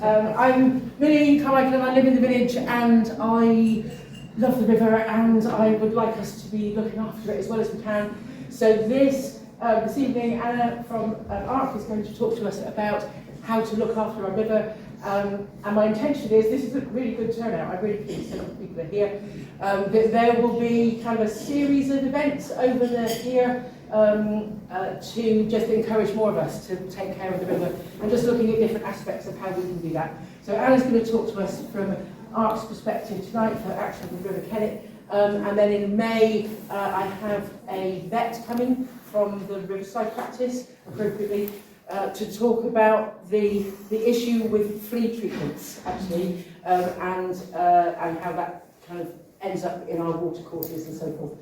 I'm Millie Carmichael and I live in the village and I love the river and I would like us to be looking after it as well as we can. So this evening Anna from ARK is going to talk to us about how to look after our river. And my intention is, this is a really good turnout, I'm really pleased that people are here, that there will be kind of a series of events over here to just encourage more of us to take care of the river and just looking at different aspects of how we can do that. So Anna's going to talk to us from ARK's perspective tonight for Action with River Kennet, and then in May I have a vet coming from the Riverside practice, appropriately, to talk about the issue with flea treatments, actually, and how that kind of ends up in our water courses and so forth.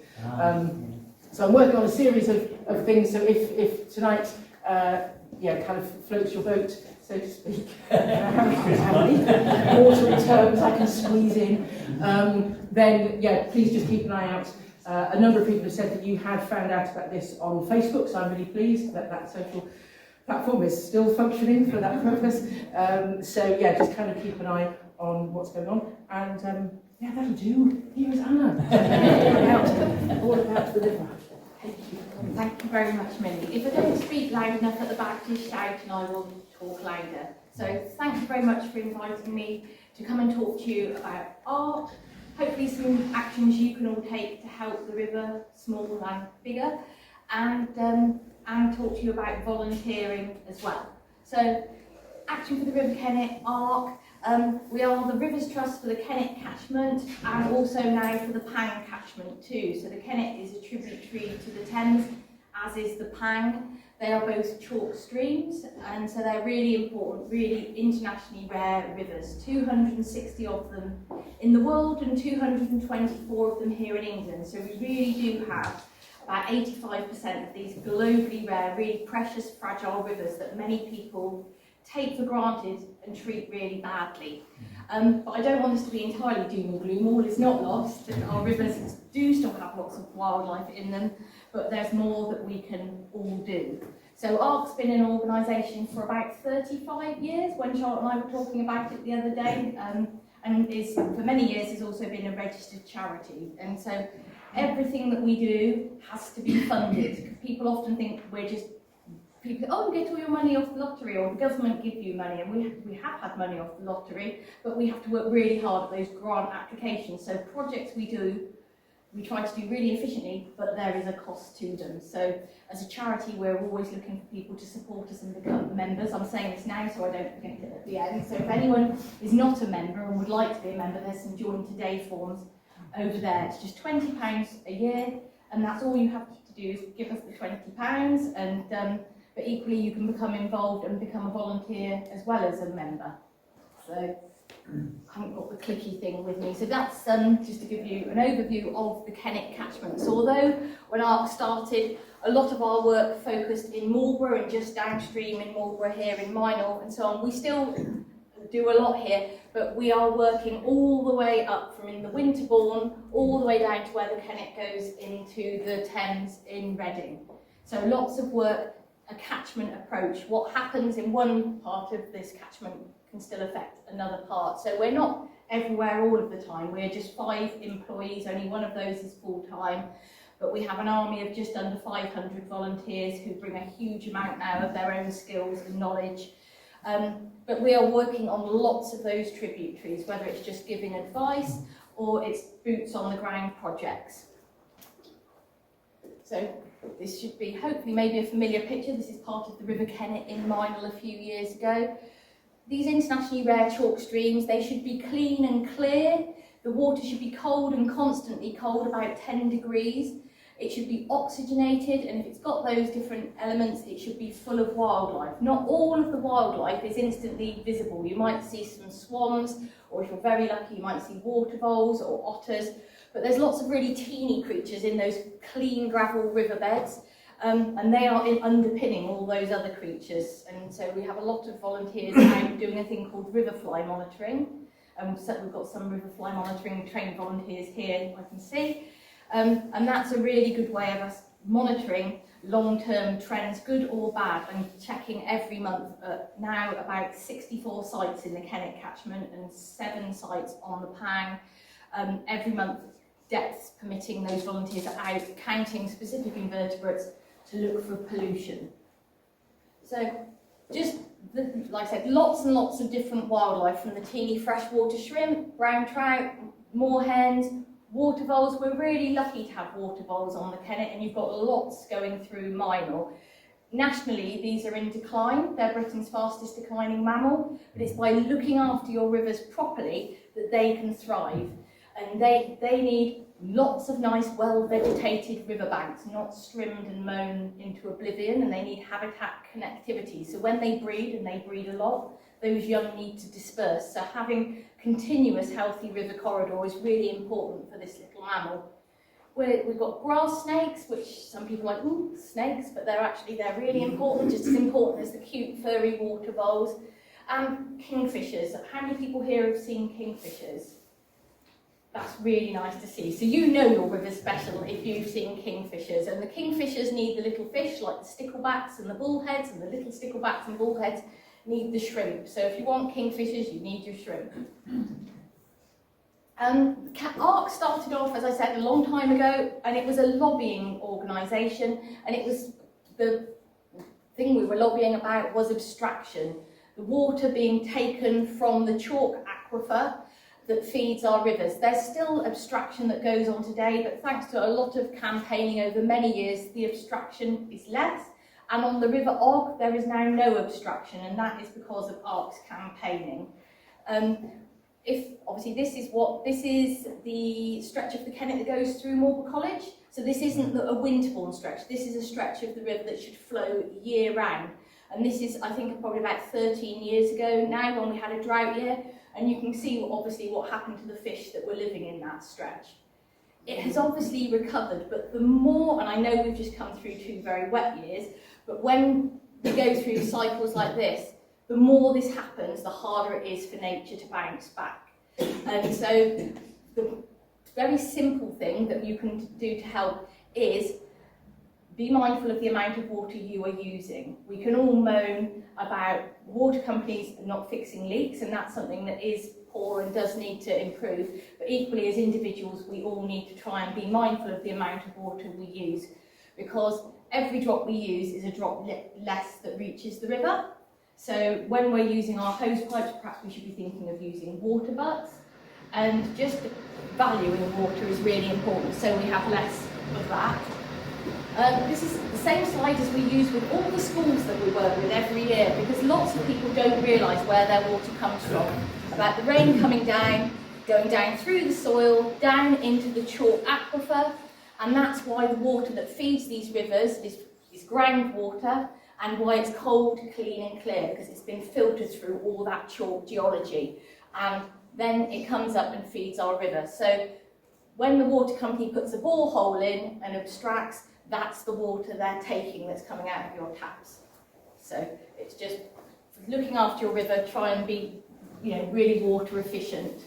So I'm working on a series of things, so if tonight, kind of floats your boat, so to speak, how many watery terms I can squeeze in, then please just keep an eye out. A number of people have said that you had found out about this on Facebook, so I'm really pleased that that social platform is still functioning for that purpose. Just kind of keep an eye on what's going on. And that'll do. Here is Anna. all about the river. Thank you. Thank you very much, Millie. If I don't speak loud enough at the back, just shout and I will talk louder. So thank you very much for inviting me to come and talk to you about ARK. Hopefully some actions you can all take to help the river, small and bigger, and talk to you about volunteering as well. So, Action for the River Kennet, ARK, we are the Rivers Trust for the Kennet catchment and also now for the Pang catchment too. So the Kennet is a tributary to the Thames, as is the Pang. They are both chalk streams, and so they're really important, really internationally rare rivers. 260 of them in the world and 224 of them here in England. So we really do have about 85% of these globally rare, really precious, fragile rivers that many people take for granted and treat really badly. But I don't want this to be entirely doom and gloom. All is not lost. Our rivers do still have lots of wildlife in them, but there's more that we can all do. So ARK's been an organisation for about 35 years, when Charlotte and I were talking about it the other day, and is for many years has also been a registered charity. And so everything that we do has to be funded. People often think we're just people, get all your money off the lottery, or the government give you money, and we have had money off the lottery, but we have to work really hard at those grant applications. So projects we do, we try to do really efficiently, but there is a cost to them. So as a charity, we're always looking for people to support us and become members. I'm saying this now so I don't forget it at the end. So if anyone is not a member and would like to be a member, there's some Join Today forms over there. It's just £20 a year, and that's all you have to do is give us the £20, and but equally you can become involved and become a volunteer as well as a member. So I haven't got the clicky thing with me. So that's just to give you an overview of the Kennet catchment. So although when ARK started, a lot of our work focused in Marlborough and just downstream in Marlborough here in Minal and so on, we still do a lot here, but we are working all the way up from in the Winterbourne all the way down to where the Kennet goes into the Thames in Reading. So lots of work, a catchment approach. What happens in one part of this catchment can still affect another part. So we're not everywhere all of the time. We're just 5 employees, only one of those is full-time, but we have an army of just under 500 volunteers who bring a huge amount now of their own skills and knowledge. But we are working on lots of those tributaries, whether it's just giving advice or it's boots on the ground projects. So this should be hopefully maybe a familiar picture. This is part of the River Kennet in Minal a few years ago. These internationally rare chalk streams, they should be clean and clear. The water should be cold and constantly cold, about 10 degrees. It should be oxygenated, and if it's got those different elements, it should be full of wildlife. Not all of the wildlife is instantly visible. You might see some swans, or if you're very lucky, you might see water voles or otters. But there's lots of really teeny creatures in those clean gravel riverbeds, and they are underpinning all those other creatures. And so we have a lot of volunteers now doing a thing called river fly monitoring. So we've got some river fly monitoring trained volunteers here, I can see. And that's a really good way of us monitoring long-term trends, good or bad. I'm checking every month now about 64 sites in the Kennet catchment and 7 sites on the Pang. Every month, depths permitting, those volunteers are out counting specific invertebrates to look for pollution. So just, like I said, lots and lots of different wildlife, from the teeny freshwater shrimp, brown trout, moorhens, water voles. We're really lucky to have water voles on the Kennet, and you've got lots going through Minal. Nationally, these are in decline. They're Britain's fastest declining mammal, but it's by looking after your rivers properly that they can thrive. And they need lots of nice, well-vegetated riverbanks, not strimmed and mown into oblivion, and they need habitat connectivity. So when they breed, and they breed a lot, those young need to disperse. So having continuous healthy river corridor is really important for this little mammal. We've got grass snakes, which some people are like, ooh, snakes, but they're really important, just as important as the cute furry water voles. And kingfishers. How many people here have seen kingfishers? That's really nice to see. So you know your river's special if you've seen kingfishers. And the kingfishers need the little fish like the sticklebacks and the bullheads, and the little sticklebacks and bullheads need the shrimp. So if you want kingfishers, you need your shrimp. ARK started off, as I said, a long time ago, and it was a lobbying organisation, and it was the thing we were lobbying about was abstraction. The water being taken from the chalk aquifer that feeds our rivers. There's still abstraction that goes on today, but thanks to a lot of campaigning over many years, the abstraction is less. And on the River ARK, there is now no abstraction, and that is because of ARK's campaigning. Obviously this is the stretch of the Kennet that goes through Morpeth College. So this isn't a winterbourne stretch. This is a stretch of the river that should flow year round. And this is, I think, probably about 13 years ago now, when we had a drought year. And you can see obviously what happened to the fish that were living in that stretch. It has obviously recovered, but the more, and I know we've just come through 2 very wet years, but when we go through cycles like this, the more this happens, the harder it is for nature to bounce back. And so the very simple thing that you can do to help is be mindful of the amount of water you are using. We can all moan about water companies not fixing leaks, and that's something that is poor and does need to improve. But equally, as individuals, we all need to try and be mindful of the amount of water we use, because every drop we use is a drop less that reaches the river. So when we're using our hose pipes, perhaps we should be thinking of using water butts, and just valuing water is really important, so we have less of that. This is the same slide as we use with all the schools that we work with every year, because lots of people don't realise where their water comes from. About the rain coming down, going down through the soil, down into the chalk aquifer, and that's why the water that feeds these rivers is groundwater, and why it's cold, clean and clear, because it's been filtered through all that chalk geology. And then it comes up and feeds our river. So when the water company puts a borehole in and abstracts, that's the water they're taking that's coming out of your taps. So it's just looking after your river, try and be, really water efficient.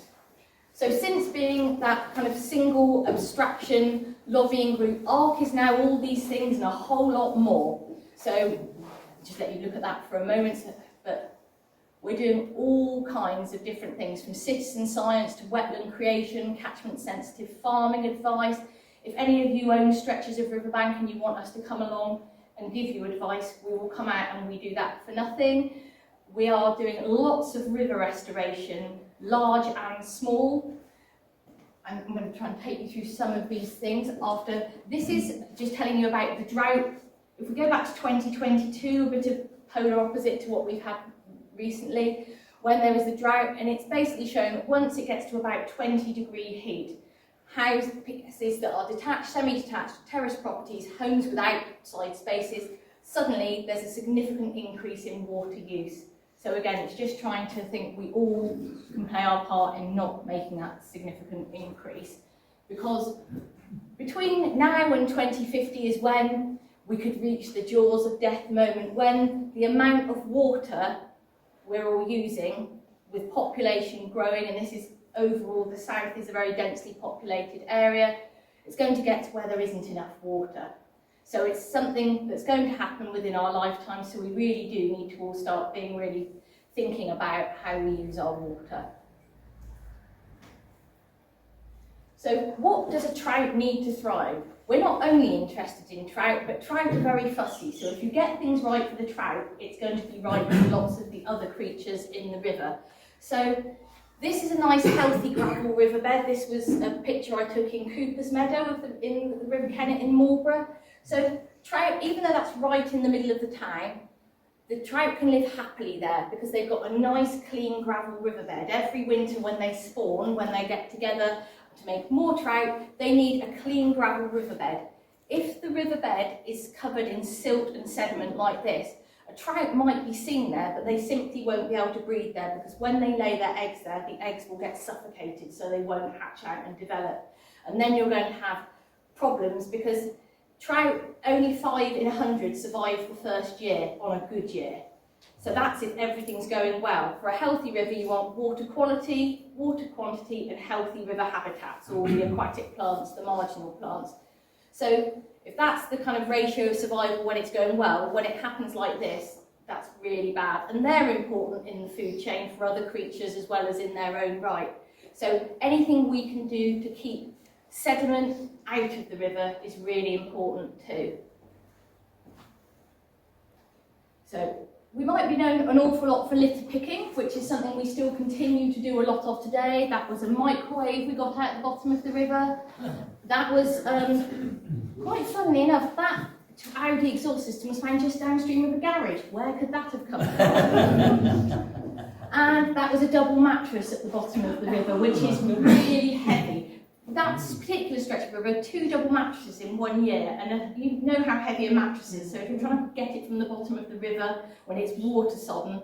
So since being that kind of single abstraction lobbying group, ARK is now all these things and a whole lot more. So just let you look at that for a moment, but we're doing all kinds of different things, from citizen science to wetland creation, catchment sensitive farming advice. If any of you own stretches of riverbank and you want us to come along and give you advice, we will come out, and we do that for nothing. We are doing lots of river restoration, large and small. And I'm going to try and take you through some of these things after. This is just telling you about the drought. If we go back to 2022, a bit of polar opposite to what we've had recently, when there was the drought, and it's basically showing that once it gets to about 20-degree heat, houses that are detached, semi-detached, terrace properties, homes with outside spaces, suddenly there's a significant increase in water use. So again, it's just trying to think we all can play our part in not making that significant increase, because between now and 2050 is when we could reach the jaws of death moment, when the amount of water we're all using, with population growing, and this is overall, the south is a very densely populated area, it's going to get to where there isn't enough water. So it's something that's going to happen within our lifetime, so we really do need to all start being really thinking about how we use our water. So what does a trout need to thrive? We're not only interested in trout, but trout are very fussy. So if you get things right for the trout, it's going to be right for lots of the other creatures in the river. So this is a nice healthy gravel riverbed. This was a picture I took in Cooper's Meadow in the River Kennet in Marlborough. So trout, even though that's right in the middle of the town, the trout can live happily there because they've got a nice clean gravel riverbed. Every winter when they spawn, when they get together to make more trout, they need a clean gravel riverbed. If the riverbed is covered in silt and sediment like this, a trout might be seen there, but they simply won't be able to breed there because when they lay their eggs there, the eggs will get suffocated, so they won't hatch out and develop. And then you're going to have problems because trout, only 5 in 100 survive the first year on a good year. So that's if everything's going well. For a healthy river, you want water quality, water quantity, and healthy river habitats, all the aquatic plants, the marginal plants. So if that's the kind of ratio of survival when it's going well, when it happens like this, that's really bad. And they're important in the food chain for other creatures as well as in their own right. So anything we can do to keep sediment out of the river is really important too. So we might be known an awful lot for litter picking, which is something we still continue to do a lot of today. That was a microwave we got out the bottom of the river. That was, quite funnily enough, that Audi exhaust system was found just downstream of a garage. Where could that have come from? And that was a double mattress at the bottom of the river, which is really heavy. That particular stretch of river, 2 double mattresses in 1 year, and you know how heavy a mattress is, so if you're trying to get it from the bottom of the river when it's water sodden,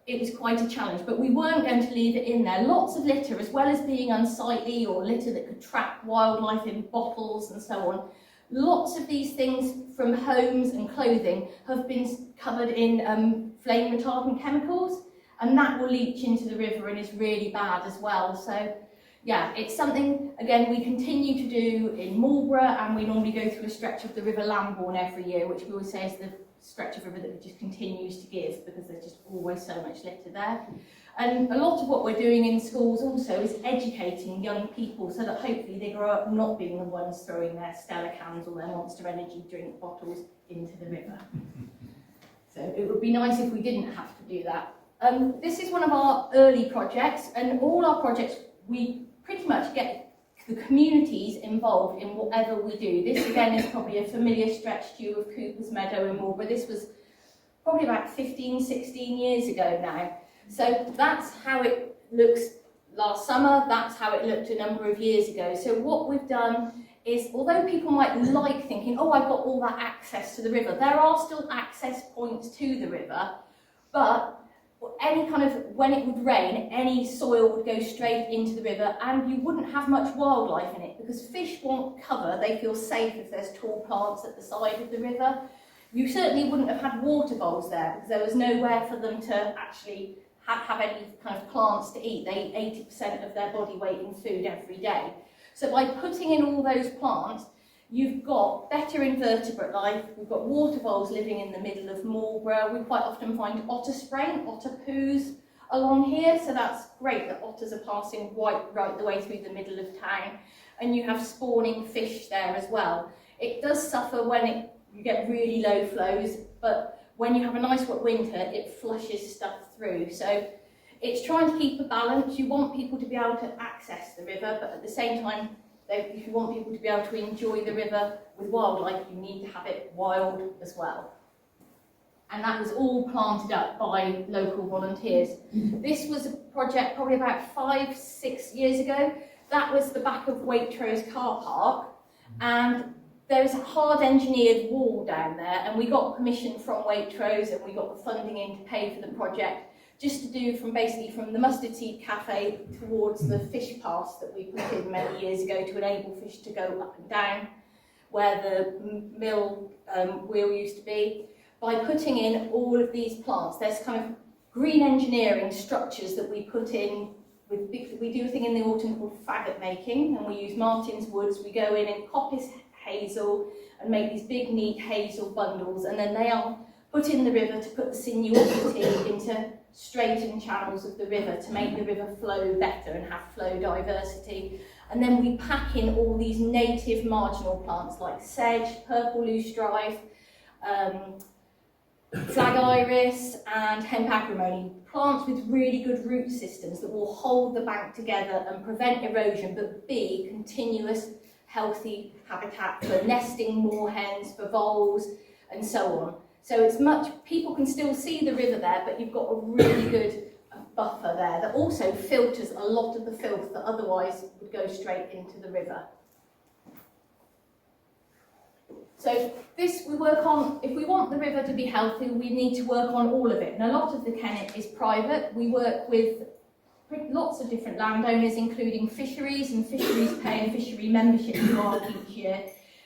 it was quite a challenge, but we weren't going to leave it in there. Lots of litter, as well as being unsightly or litter that could trap wildlife in bottles and so on, lots of these things from homes and clothing have been covered in flame retardant chemicals, and that will leach into the river and is really bad as well. So yeah, it's something, again, we continue to do in Marlborough, and we normally go through a stretch of the River Lambourne every year, which we always say is the stretch of river that just continues to give because there's just always so much litter there. And a lot of what we're doing in schools also is educating young people so that hopefully they grow up not being the ones throwing their Stella cans or their Monster Energy drink bottles into the river. So it would be nice if we didn't have to do that. This is one of our early projects, and all our projects we pretty much get the communities involved in whatever we do. This again is probably a familiar stretch to you of Cooper's Meadow in Marlborough. This was probably about 15, 16 years ago now. So that's how it looks last summer, that's how it looked a number of years ago. So what we've done is, although people might like thinking, oh, I've got all that access to the river, there are still access points to the river, but any kind of, when it would rain, any soil would go straight into the river and you wouldn't have much wildlife in it because fish want cover, they feel safe if there's tall plants at the side of the river. You certainly wouldn't have had water voles there because there was nowhere for them to actually have any kind of plants to eat. They eat 80% of their body weight in food every day. So by putting in all those plants, you've got better invertebrate life. We've got water voles living in the middle of Marlborough. We quite often find otter sprain, otter poos along here. So that's great that otters are passing right the way through the middle of town. And you have spawning fish there as well. It does suffer when you get really low flows, but when you have a nice wet winter, it flushes stuff through. So it's trying to keep a balance. You want people to be able to access the river, but at the same time, if you want people to be able to enjoy the river with wildlife, you need to have it wild as well. And that was all planted up by local volunteers. This was a project probably about 5-6 years ago. That was the back of Waitro's car park, and there was a hard engineered wall down there, and we got permission from Waitrose and we got the funding in to pay for the project, just to do from the Mustard Seed Cafe towards the fish pass that we put in many years ago to enable fish to go up and down where the mill wheel used to be. By putting in all of these plants, there's kind of green engineering structures that we put in. We do a thing in the autumn called faggot making, and we use Martin's woods. We go in and coppice hazel and make these big neat hazel bundles, and then they are put in the river to put the sinuosity into straightened channels of the river to make the river flow better and have flow diversity. And then we pack in all these native marginal plants like sedge, purple loosestrife, flag iris and hemp agrimony, plants with really good root systems that will hold the bank together and prevent erosion but be continuous healthy habitat for nesting moorhens, for voles and so on. So it's much, people can still see the river there, but you've got a really good buffer there that also filters a lot of the filth that otherwise would go straight into the river. So this we work on, if we want the river to be healthy, we need to work on all of it. And a lot of the Kennet is private. We work with lots of different landowners, including fisheries, and fisheries pay a fishery membership to ARK each year.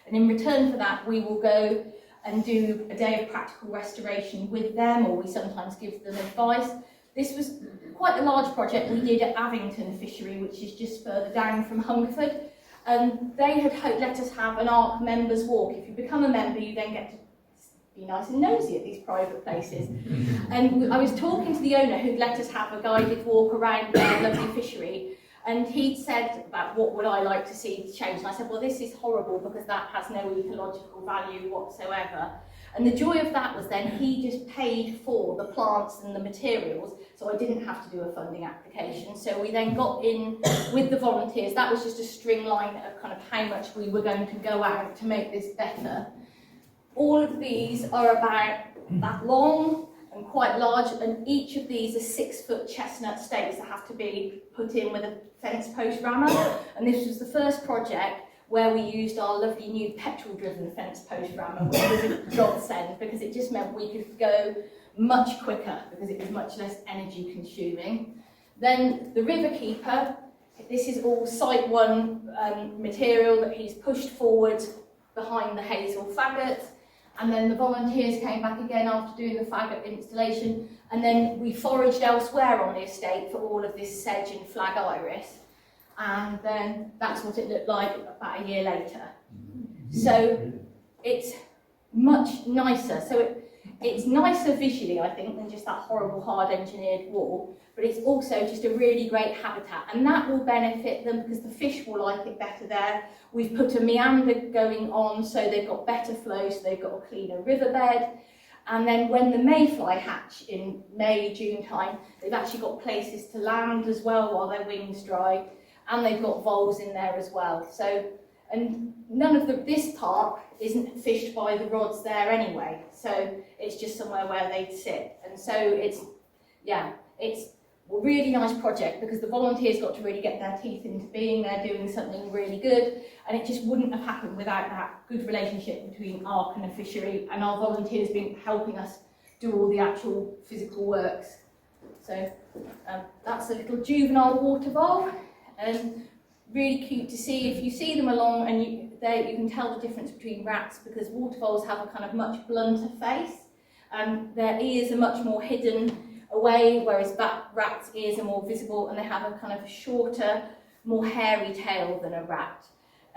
And in return for that, we will go and do a day of practical restoration with them, or we sometimes give them advice. This was quite a large project we did at Avington Fishery, which is just further down from Hungerford. And they had let us have an ARK members walk. If you become a member, you then get to be nice and nosy at these private places. And I was talking to the owner who'd let us have a guided walk around their lovely fishery, and he'd said about what would I like to see change. And I said, well, this is horrible because that has no ecological value whatsoever. And the joy of that was then he just paid for the plants and the materials, so I didn't have to do a funding application. So we then got in with the volunteers. That was just a string line of kind of how much we were going to go out to make this better. All of these are about that long and quite large, and each of these are 6-foot chestnut stakes that have to be put in with a fence post rammer. And this was the first project where we used our lovely new petrol-driven fence post rammer, which was a godsend because it just meant we could go much quicker because it was much less energy consuming. Then the river keeper, this is all Site 1 material that he's pushed forward behind the hazel faggot. And then the volunteers came back again after doing the faggot installation, and then we foraged elsewhere on the estate for all of this sedge and flag iris, and then that's what it looked like about a year later. So it's much nicer. So it's nicer visually, I think, than just that horrible hard engineered wall, but it's also just a really great habitat, and that will benefit them because the fish will like it better there. We've put a meander going on so they've got better flow, so they've got a cleaner riverbed. And then when the mayfly hatch in May, June time, they've actually got places to land as well while their wings dry, and they've got voles in there as well. So, and none of this park isn't fished by the rods there anyway, so it's just somewhere where they'd sit. And so it's a really nice project because the volunteers got to really get their teeth into being there, doing something really good, and it just wouldn't have happened without that good relationship between ARK and the fishery, and our volunteers been helping us do all the actual physical works. So that's a little juvenile water vole, and really cute to see. If you see them along, and you can tell the difference between rats because water voles have a kind of much blunter face, and their ears are much more hidden away, whereas rats' ears are more visible, and they have a kind of shorter, more hairy tail than a rat.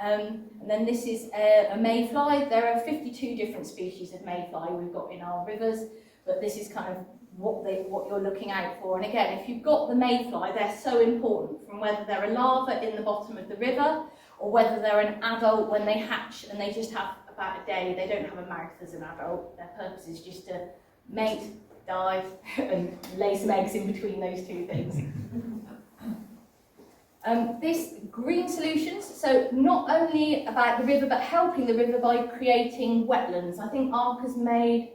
And then this is a mayfly. There are 52 different species of mayfly we've got in our rivers, but this is kind of what you're looking out for. And again, if you've got the mayfly, they're so important, from whether they're a larva in the bottom of the river or whether they're an adult when they hatch and they just have about a day. They don't have a mouth as an adult. Their purpose is just to mate, die, and lay some eggs in between those two things. This green solutions, so not only about the river but helping the river by creating wetlands. I think ARK has made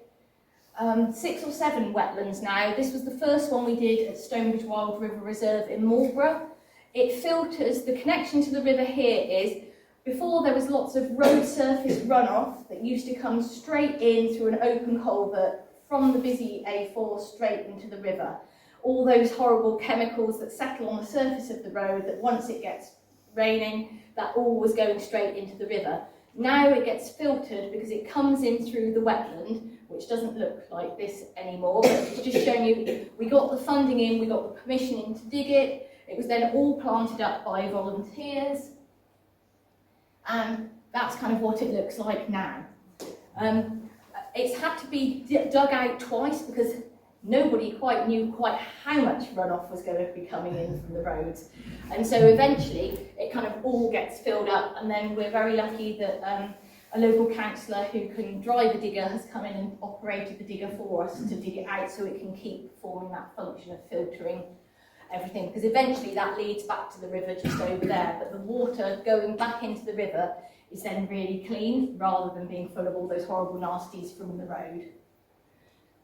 6 or 7 wetlands now. This was the first one we did at Stonebridge Wild River Reserve in Marlborough. It filters, the connection to the river here is, before there was lots of road surface runoff that used to come straight in through an open culvert from the busy A4 straight into the river. All those horrible chemicals that settle on the surface of the road that once it gets raining, that all was going straight into the river. Now it gets filtered because it comes in through the wetland, which doesn't look like this anymore, but it's just showing you, we got the funding in, we got the permission in to dig it, it was then all planted up by volunteers, and that's kind of what it looks like now. It's had to be dug out twice because nobody quite knew how much runoff was going to be coming in from the roads. And so eventually it kind of all gets filled up, and then we're very lucky that a local councillor who can drive a digger has come in and operated the digger for us to dig it out so it can keep performing that function of filtering everything, because eventually that leads back to the river just over there, but the water going back into the river is then really clean rather than being full of all those horrible nasties from the road.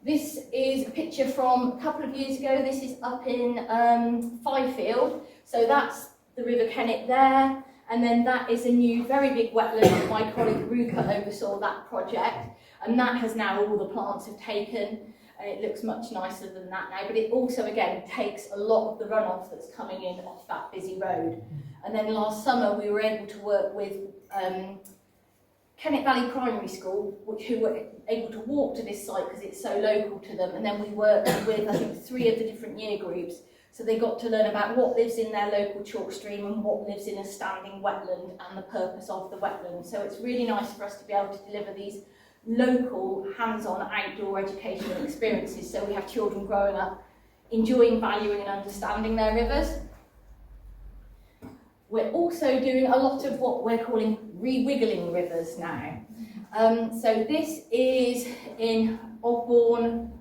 This is a picture from a couple of years ago. This is up in Fifield, so that's the River Kennet there, and then that is a new very big wetland. My colleague Ruka oversaw that project, and that has now all the plants have taken, and it looks much nicer than that now, but it also again takes a lot of the runoff that's coming in off that busy road. And then last summer we were able to work with Kennet Valley Primary School, who were able to walk to this site because it's so local to them, and then we worked with I think 3 of the different year groups, so they got to learn about what lives in their local chalkstream and what lives in a standing wetland and the purpose of the wetland. So it's really nice for us to be able to deliver these local hands-on outdoor educational experiences, so we have children growing up enjoying, valuing and understanding their rivers. We're also doing a lot of what we're calling re-wiggling rivers now. So this is in Ogbourne,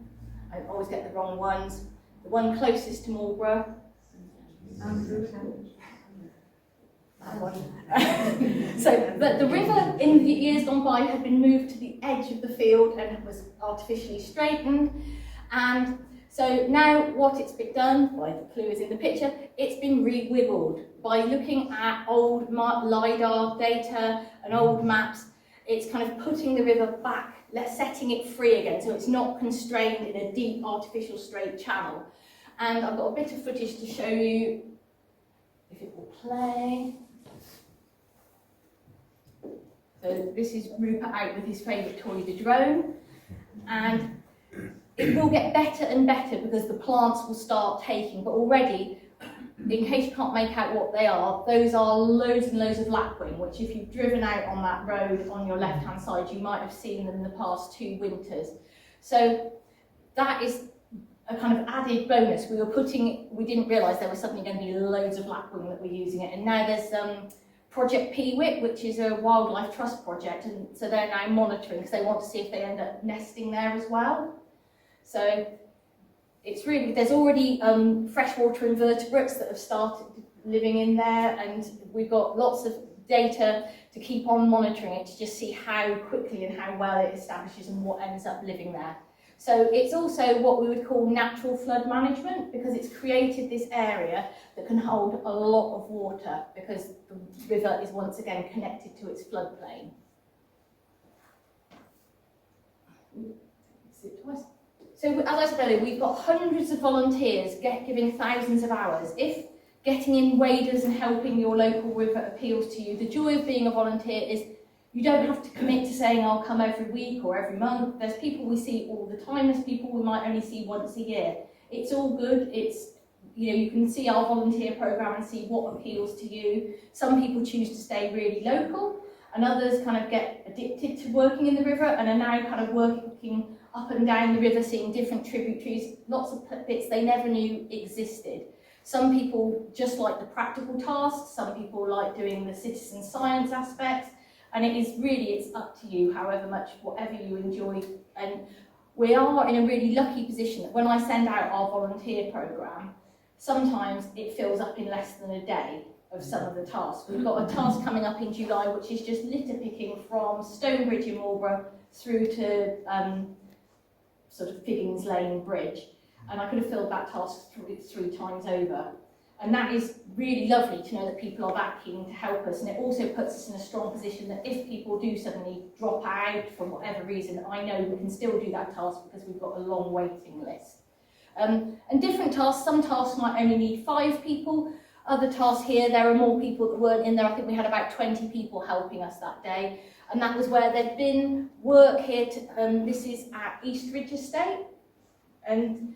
I always get the wrong ones, the one closest to Marlborough. That one. So the river in the years gone by had been moved to the edge of the field and was artificially straightened, and so now what it's been done, well, the clue is in the picture, it's been re-wiggled by looking at old LiDAR data and old maps. It's kind of putting the river back, setting it free again, so it's not constrained in a deep artificial straight channel. And I've got a bit of footage to show you, if it will play. So this is Rupert out with his favourite toy, the drone, and it will get better and better because the plants will start taking, but already, in case you can't make out what they are, those are loads and loads of lapwing, which if you've driven out on that road on your left-hand side, you might have seen them in the past 2 winters. So that is a kind of added bonus. We didn't realise there was suddenly going to be loads of lapwing that we're using it, and now there's Project PWIT, which is a wildlife trust project, and so they're now monitoring because they want to see if they end up nesting there as well. So it's really, there's already freshwater invertebrates that have started living in there, and we've got lots of data to keep on monitoring it to just see how quickly and how well it establishes and what ends up living there. So it's also what we would call natural flood management, because it's created this area that can hold a lot of water because the river is once again connected to its floodplain. So as I said earlier, we've got hundreds of volunteers giving thousands of hours. If getting in waders and helping your local river appeals to you, the joy of being a volunteer is you don't have to commit to saying I'll come every week or every month. There's people we see all the time, there's people we might only see once a year. It's all good. It's, you know, you can see our volunteer programme and see what appeals to you. Some people choose to stay really local, and others kind of get addicted to working in the river and are now kind of working up and down the river, seeing different tributaries, lots of bits they never knew existed. Some people just like the practical tasks, some people like doing the citizen science aspects, and it's up to you, however much, whatever you enjoy. And we are in a really lucky position that when I send out our volunteer programme, sometimes it fills up in less than a day of some of the tasks. We've got a task coming up in July, which is just litter picking from Stonebridge in Marlborough through to sort of Figgins Lane Bridge. And I could have filled that task three times over. And that is really lovely to know that people are that keen to help us. And it also puts us in a strong position that if people do suddenly drop out for whatever reason, I know we can still do that task because we've got a long waiting list. And different tasks, some tasks might only need 5 people. Other tasks here, there are more people that weren't in there. I think we had about 20 people helping us that day. And that was where there'd been work here. This is at East Ridge Estate and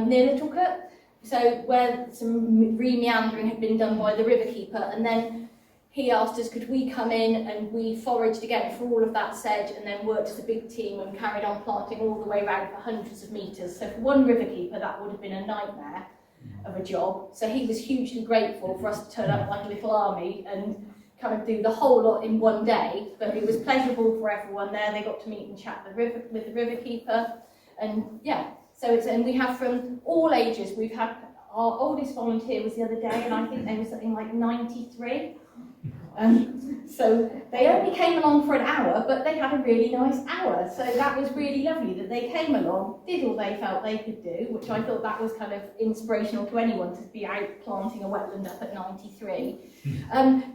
near Littlecote. So where some re-meandering had been done by the river keeper, and then he asked us, could we come in, and we foraged again for all of that sedge and then worked as a big team and carried on planting all the way around for hundreds of metres. So for one river keeper, that would have been a nightmare of a job. So he was hugely grateful for us to turn up like a little army and kind of do the whole lot in one day. But it was pleasurable for everyone there. They got to meet and chat with the river keeper. And yeah, so and we have from all ages. We've had, our oldest volunteer was the other day, and I think they were something like 93. So they only came along for an hour, but they had a really nice hour. So that was really lovely that they came along, did all they felt they could do, which I thought that was kind of inspirational to anyone to be out planting a wetland up at 93.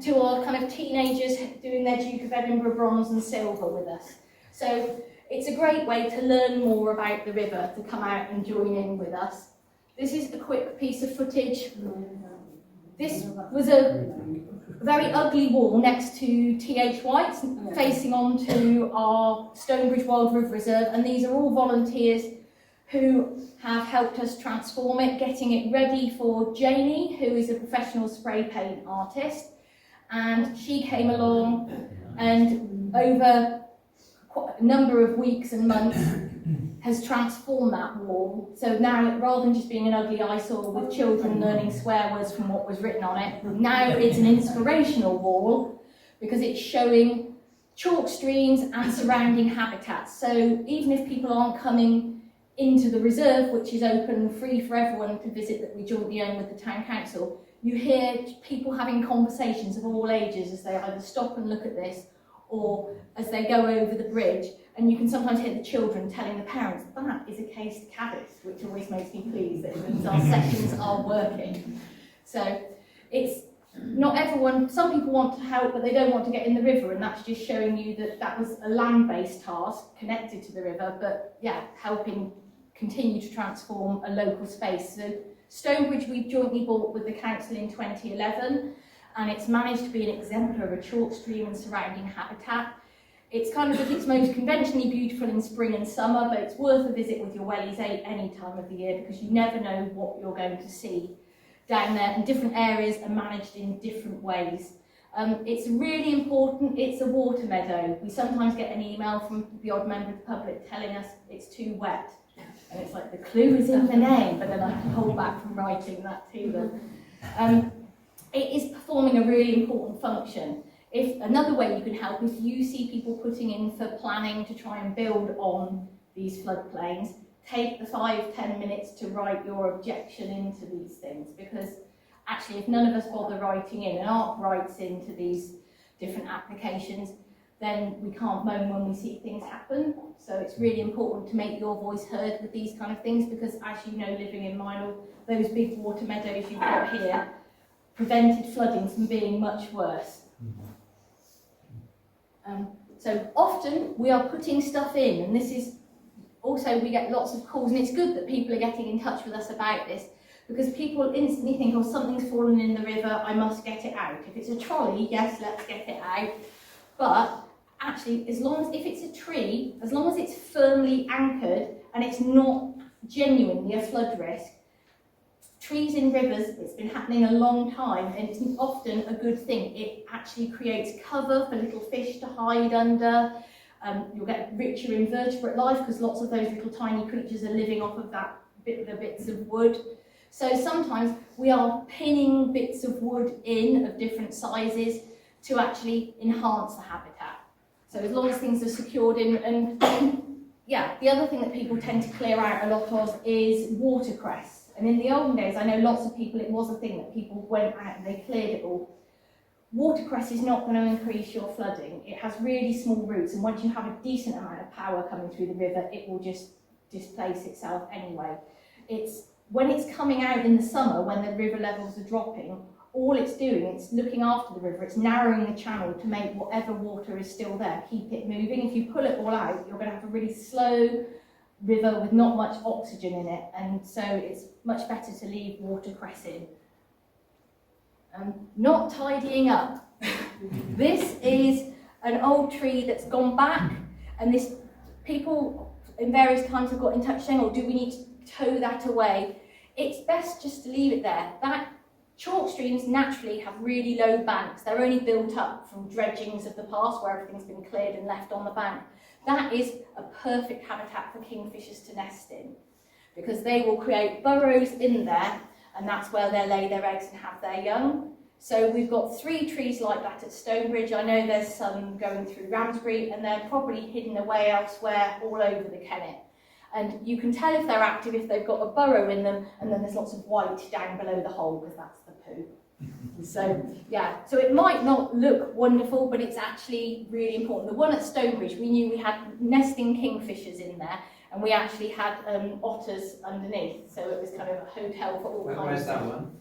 To our kind of teenagers doing their Duke of Edinburgh bronze and silver with us. So it's a great way to learn more about the river, to come out and join in with us. This is a quick piece of footage. This was a very ugly wall next to T.H. White's, facing onto our Stonebridge Wild River Reserve, and these are all volunteers who have helped us transform it, getting it ready for Janie, who is a professional spray paint artist, and she came along and over a number of weeks and months has transformed that wall. So now, rather than just being an ugly eyesore with children learning swear words from what was written on it, now it's an inspirational wall because it's showing chalk streams and surrounding habitats. So even if people aren't coming into the reserve, which is open and free for everyone to visit, that we jointly own with the town council, you hear people having conversations of all ages as they either stop and look at this or as they go over the bridge. And you can sometimes hear the children telling the parents, that is a case caddis, which always makes me pleased that it means our sessions are working. So it's not everyone, some people want to help, but they don't want to get in the river, and that's just showing you that that was a land-based task connected to the river, but yeah, helping continue to transform a local space. So Stonebridge we jointly bought with the council in 2011, and it's managed to be an exemplar of a chalk stream and surrounding habitat. It's kind of at its most conventionally beautiful in spring and summer, but it's worth a visit with your wellies any time of the year because you never know what you're going to see down there, and different areas are managed in different ways. It's really important, it's a water meadow. We sometimes get an email from the odd member of the public telling us it's too wet. And it's like, the clue is in the name, but then I can hold back from writing that to them. It is performing a really important function. If another way you can help is you see people putting in for planning to try and build on these floodplains, take the 5-10 minutes to write your objection into these things, because actually if none of us bother writing in, and ARK writes into these different applications, then we can't moan when we see things happen. So it's really important to make your voice heard with these kind of things, because as you know, living in Minal, those big water meadows you've got here prevented flooding from being much worse. So often we are putting stuff in, and this is also, we get lots of calls, and it's good that people are getting in touch with us about this, because people instantly think, oh, something's fallen in the river, I must get it out. If it's a trolley, yes, let's get it out. But actually, if it's a tree, as long as it's firmly anchored and it's not genuinely a flood risk, trees in rivers, it's been happening a long time, and it's often a good thing. It actually creates cover for little fish to hide under. You'll get richer invertebrate life because lots of those little tiny creatures are living off of the bits of wood. So sometimes we are pinning bits of wood in of different sizes to actually enhance the habitat. So as long as things are secured in, and yeah, the other thing that people tend to clear out a lot of is watercress. And in the olden days, I know lots of people, it was a thing that people went out and they cleared it all. Watercress is not going to increase your flooding. It has really small roots, and once you have a decent amount of power coming through the river, it will just displace itself anyway. When it's coming out in the summer, when the river levels are dropping, all it's doing, it's looking after the river, it's narrowing the channel to make whatever water is still there, keep it moving. If you pull it all out, you're going to have a really slow river with not much oxygen in it, and so it's much better to leave watercress in. Not tidying up. This is an old tree that's gone back, and this people in various times have got in touch saying, oh, do we need to tow that away? It's best just to leave it there. That Chalk streams naturally have really low banks. They're only built up from dredgings of the past where everything's been cleared and left on the bank. That is a perfect habitat for kingfishers to nest in, because they will create burrows in there, and that's where they lay their eggs and have their young. So we've got 3 trees like that at Stonebridge. I know there's some going through Ramsbury, and they're probably hidden away elsewhere all over the Kennet. And you can tell if they're active if they've got a burrow in them, and then there's lots of white down below the hole, because that's the poo. So, yeah, so it might not look wonderful, but it's actually really important. The one at Stonebridge, we knew we had nesting kingfishers in there, and we actually had otters underneath, so it was kind of a hotel for all kinds. Where's that one?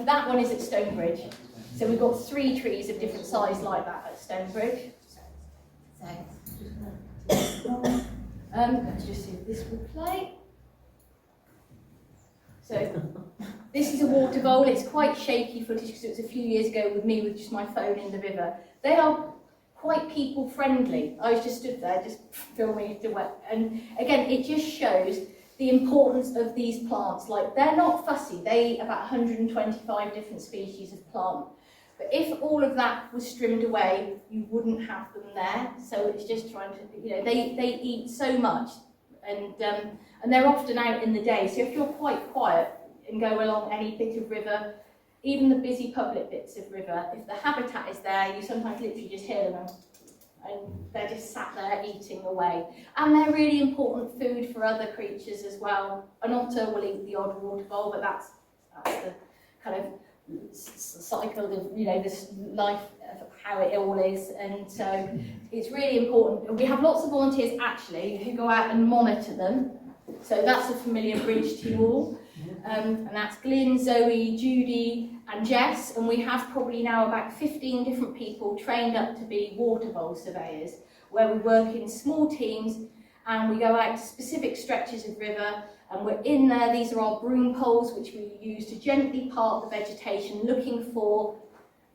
That one is at Stonebridge. So we've got 3 trees of different size like that at Stonebridge. So, let's just see if this will play. So this is a water vole. It's quite shaky footage because it was a few years ago with me with just my phone in the river. They are quite people friendly. I was just stood there just filming it away. And again, it just shows the importance of these plants. Like, they're not fussy. They about 125 different species of plant. But if all of that was trimmed away, you wouldn't have them there. So it's just trying to, you know, they eat so much, and they're often out in the day. So if you're quite quiet and go along any bit of river, even the busy public bits of river, if the habitat is there, you sometimes literally just hear them, and they're just sat there eating away. And they're really important food for other creatures as well. An otter will eat the odd water vole, but that's the kind of cycle of, you know, this life of how it all is. And so it's really important. We have lots of volunteers actually who go out and monitor them. So that's a familiar bridge to you all. And that's Glyn, Zoe, Judy and Jess, and we have probably now about 15 different people trained up to be water vole surveyors, where we work in small teams and we go out to specific stretches of river, and we're in there. These are our broom poles which we use to gently part the vegetation, looking for,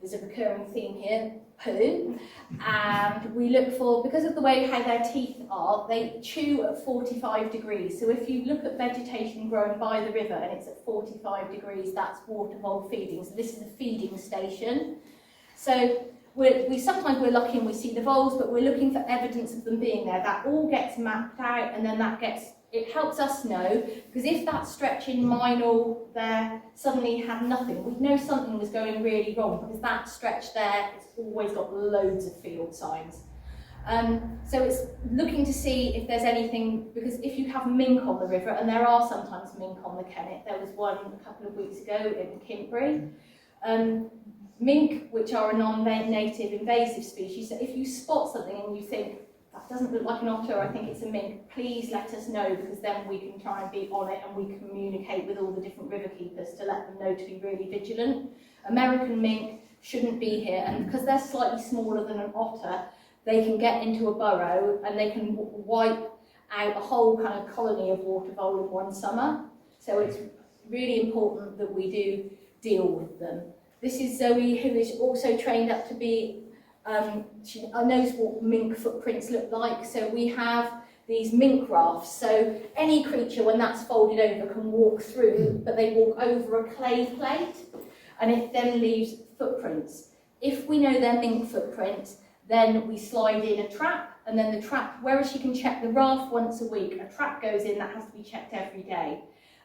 there's a recurring theme here, poo, and we look for, because of the way how their teeth are, they chew at 45 degrees. So if you look at vegetation growing by the river and it's at 45 degrees, that's water vole feeding. So this is a feeding station. So sometimes we're lucky and we see the voles, but we're looking for evidence of them being there. That all gets mapped out, and then it helps us know, because if that stretch in Minal there suddenly had nothing, we'd know something was going really wrong, because that stretch there, it's always got loads of field signs. So it's looking to see if there's anything, because if you have mink on the river, and there are sometimes mink on the Kennet, there was one a couple of weeks ago in Kintbury. Mink, which are a non-native invasive species, so if you spot something and you think, that doesn't look like an otter, I think it's a mink, please let us know, because then we can try and be on it, and we communicate with all the different river keepers to let them know to be really vigilant. American mink shouldn't be here, and because they're slightly smaller than an otter, they can get into a burrow and they can wipe out a whole kind of colony of water vole in one summer. So it's really important that we do deal with them. This is Zoe, who is also trained up to be she knows what mink footprints look like. So we have these mink rafts. So any creature, when that's folded over, can walk through, but they walk over a clay plate, and it then leaves footprints. If we know their mink footprint, then we slide in a trap, and then the trap, whereas you can check the raft once a week, a trap goes in that has to be checked every day.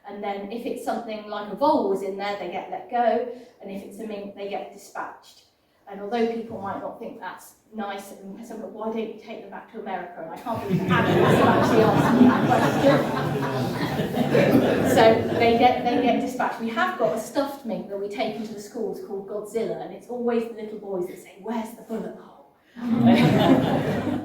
And then if it's something like a vole was in there, they get let go, and if it's a mink, they get dispatched. And although people might not think that's nice, and some go, why don't you take them back to America? And I can't believe animals are actually asking that question. So they get dispatched. We have got a stuffed mink that we take into the schools called Godzilla, and it's always the little boys that say, where's the bullet hole?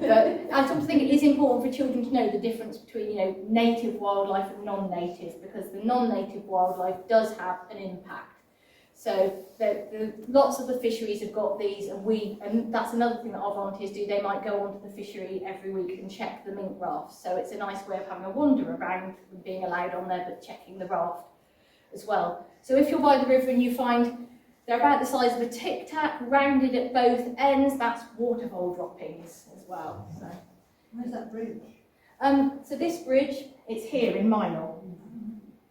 But I sort of think it is important for children to know the difference between, you know, native wildlife and non-native, because the non-native wildlife does have an impact. So lots of the fisheries have got these, and that's another thing that our volunteers do. They might go onto the fishery every week and check the mink rafts. So it's a nice way of having a wander around and being allowed on there, but checking the raft as well. So if you're by the river and you find they're about the size of a tic tac, rounded at both ends, that's water vole droppings as well. So. Where's that bridge? So this bridge, it's here in Minal.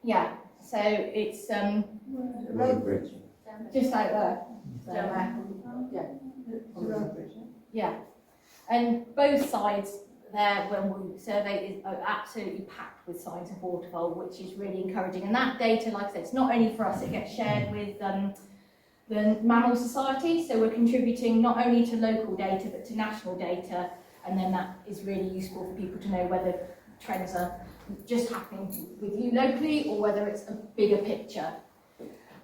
Yeah. So it's The road bridge. Just out there. Yeah. And both sides there, when we surveyed, are absolutely packed with signs of water vole, which is really encouraging. And that data, like I said, it's not only for us, it gets shared with the Minal Society, so we're contributing not only to local data but to national data, and then that is really useful for people to know whether trends are just happening with you locally or whether it's a bigger picture.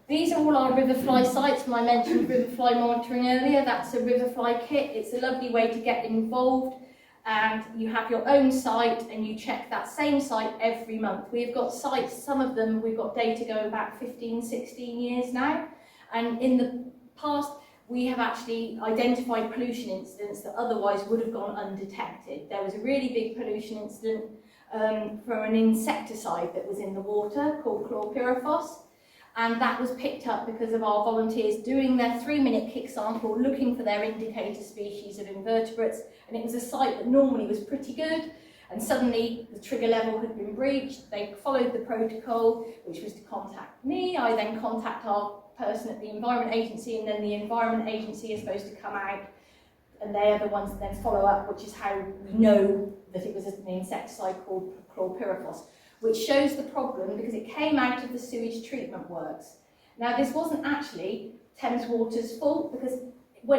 These are all our riverfly sites. When I mentioned riverfly monitoring earlier, that's a riverfly kit. It's a lovely way to get involved, and you have your own site and you check that same site every month. We've got sites, some of them we've got data going back 15, 16 years now, and in the past we have actually identified pollution incidents that otherwise would have gone undetected. There was a really big pollution incident from an insecticide that was in the water called chlorpyrifos. And that was picked up because of our volunteers doing their 3-minute kick sample, looking for their indicator species of invertebrates. And it was a site that normally was pretty good. And suddenly the trigger level had been breached. They followed the protocol, which was to contact me. I then contact our person at the Environment Agency, and then the Environment Agency is supposed to come out. And they are the ones that then follow up, which is how we know that it was an insecticide called chlorpyrifos, which shows the problem because it came out of the sewage treatment works. Now, this wasn't actually Thames Water's fault, because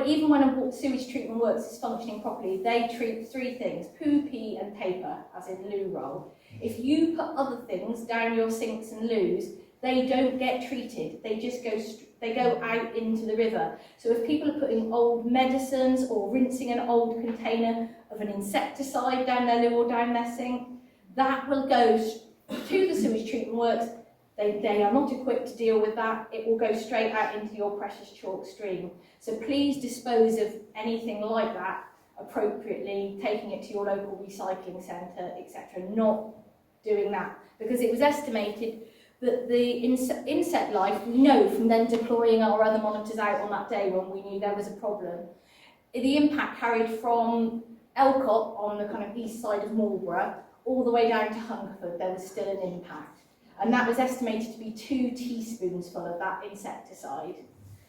even when a sewage treatment works is functioning properly, they treat 3 things: poo, pee and paper, as in loo roll. If you put other things down your sinks and loos, they don't get treated. They just go out into the river. So if people are putting old medicines or rinsing an old container of an insecticide down their loo or down their sink, that will go to the sewage treatment works. They are not equipped to deal with that. It will go straight out into your precious chalk stream. So please dispose of anything like that appropriately, taking it to your local recycling centre, etc. Not doing that, because it was estimated that the insect life, we know from then deploying our other monitors out on that day when we knew there was a problem, the impact carried from Elcott on the kind of east side of Marlborough all the way down to Hungerford. There was still an impact. And that was estimated to be 2 teaspoons full of that insecticide.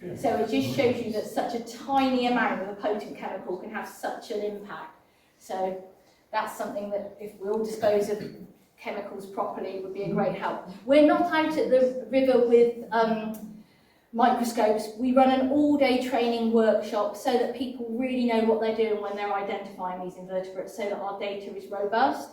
Yeah. So it just shows you that such a tiny amount of a potent chemical can have such an impact. So that's something that if we all dispose of chemicals properly would be a great help. We're not out at the river with microscopes. We run an all-day training workshop so that people really know what they're doing when they're identifying these invertebrates, so that our data is robust.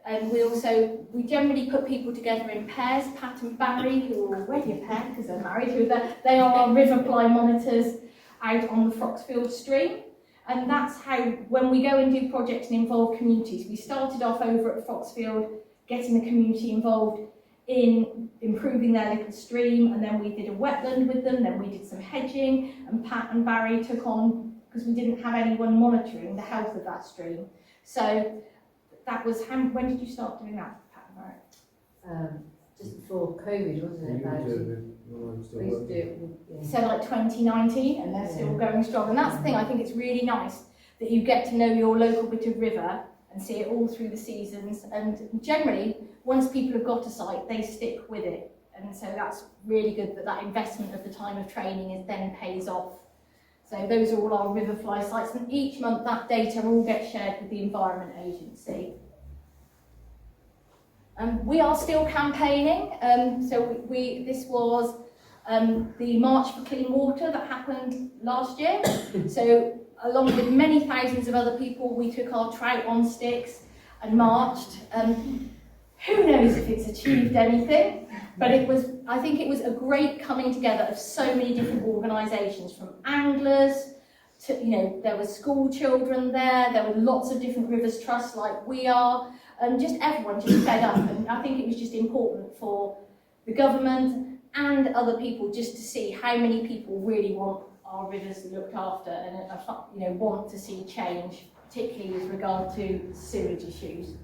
And we generally put people together in pairs. Pat and Barry, who are already a pair because they're married, they are our riverfly monitors out on the Foxfield stream. And that's how, when we go and do projects and involve communities, we started off over at Foxfield, getting the community involved in improving their little stream, and then we did a wetland with them, then we did some hedging, and Pat and Barry took on, because we didn't have anyone monitoring the health of that stream. So that was, when did you start doing that, Pat and Barry? Just before COVID, wasn't it? We used to do it, yeah. So like 2019, and they're still going strong. And that's the thing, I think it's really nice that you get to know your local bit of river and see it all through the seasons. And generally, once people have got a site, they stick with it. And so that's really good that that investment of the time of training then pays off. So those are all our riverfly sites, and each month that data all gets shared with the Environment Agency. We are still campaigning, this was the March for Clean Water that happened last year. So along with many thousands of other people, we took our trout on sticks and marched. Who knows if it's achieved anything, but I think it was a great coming together of so many different organisations, from anglers to, there were school children there were lots of different rivers trusts like we are, and just everyone just fed up. And I think it was just important for the government and other people just to see how many people really want our rivers looked after and want to see change, particularly with regard to sewage issues.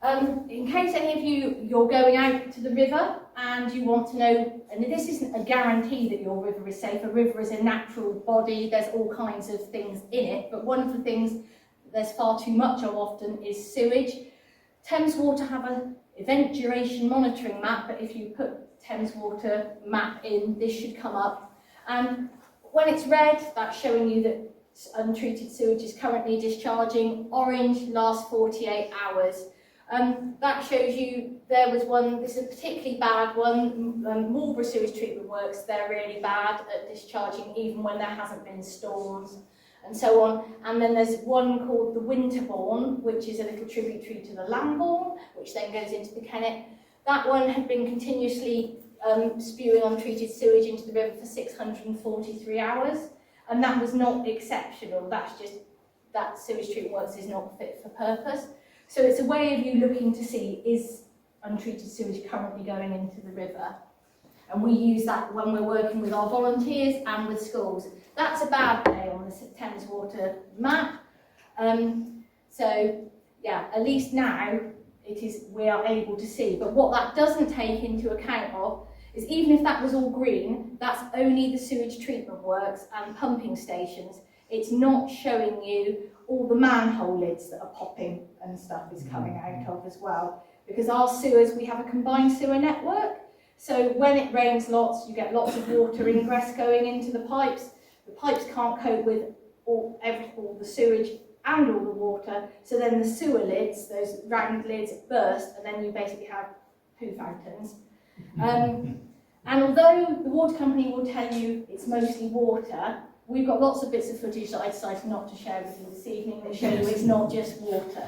In case any of you're going out to the river and you want to know, and this isn't a guarantee that your river is safe. A river is a natural body, there's all kinds of things in it, but one of the things there's far too much of often is sewage. Thames Water have a event duration monitoring map, but if you put Thames Water map in, this should come up. And when it's red, that's showing you that untreated sewage is currently discharging. Orange, last 48 hours. That shows you there was one, this is a particularly bad one, Marlborough Sewage Treatment Works, they're really bad at discharging even when there hasn't been storms and so on. And then there's one called the Winterbourne, which is a little tributary to the Lambourne, which then goes into the Kennet. That one had been continuously spewing untreated sewage into the river for 643 hours, and that was not exceptional. That's just that sewage treatment works is not fit for purpose. So it's a way of you looking to see, is untreated sewage currently going into the river? And we use that when we're working with our volunteers and with schools. That's a bad day on the Thames Water map. So yeah, at least now we are able to see. But what that doesn't take into account of is, even if that was all green, that's only the sewage treatment works and pumping stations. It's not showing you all the manhole lids that are popping and stuff is coming out of as well. Because our sewers, we have a combined sewer network. So when it rains lots, you get lots of water ingress going into the pipes. The pipes can't cope with all the sewage and all the water. So then the sewer lids, those round lids, burst, and then you basically have poo fountains. And although the water company will tell you it's mostly water, we've got lots of bits of footage that I decided not to share with you this evening that show you it's not just water.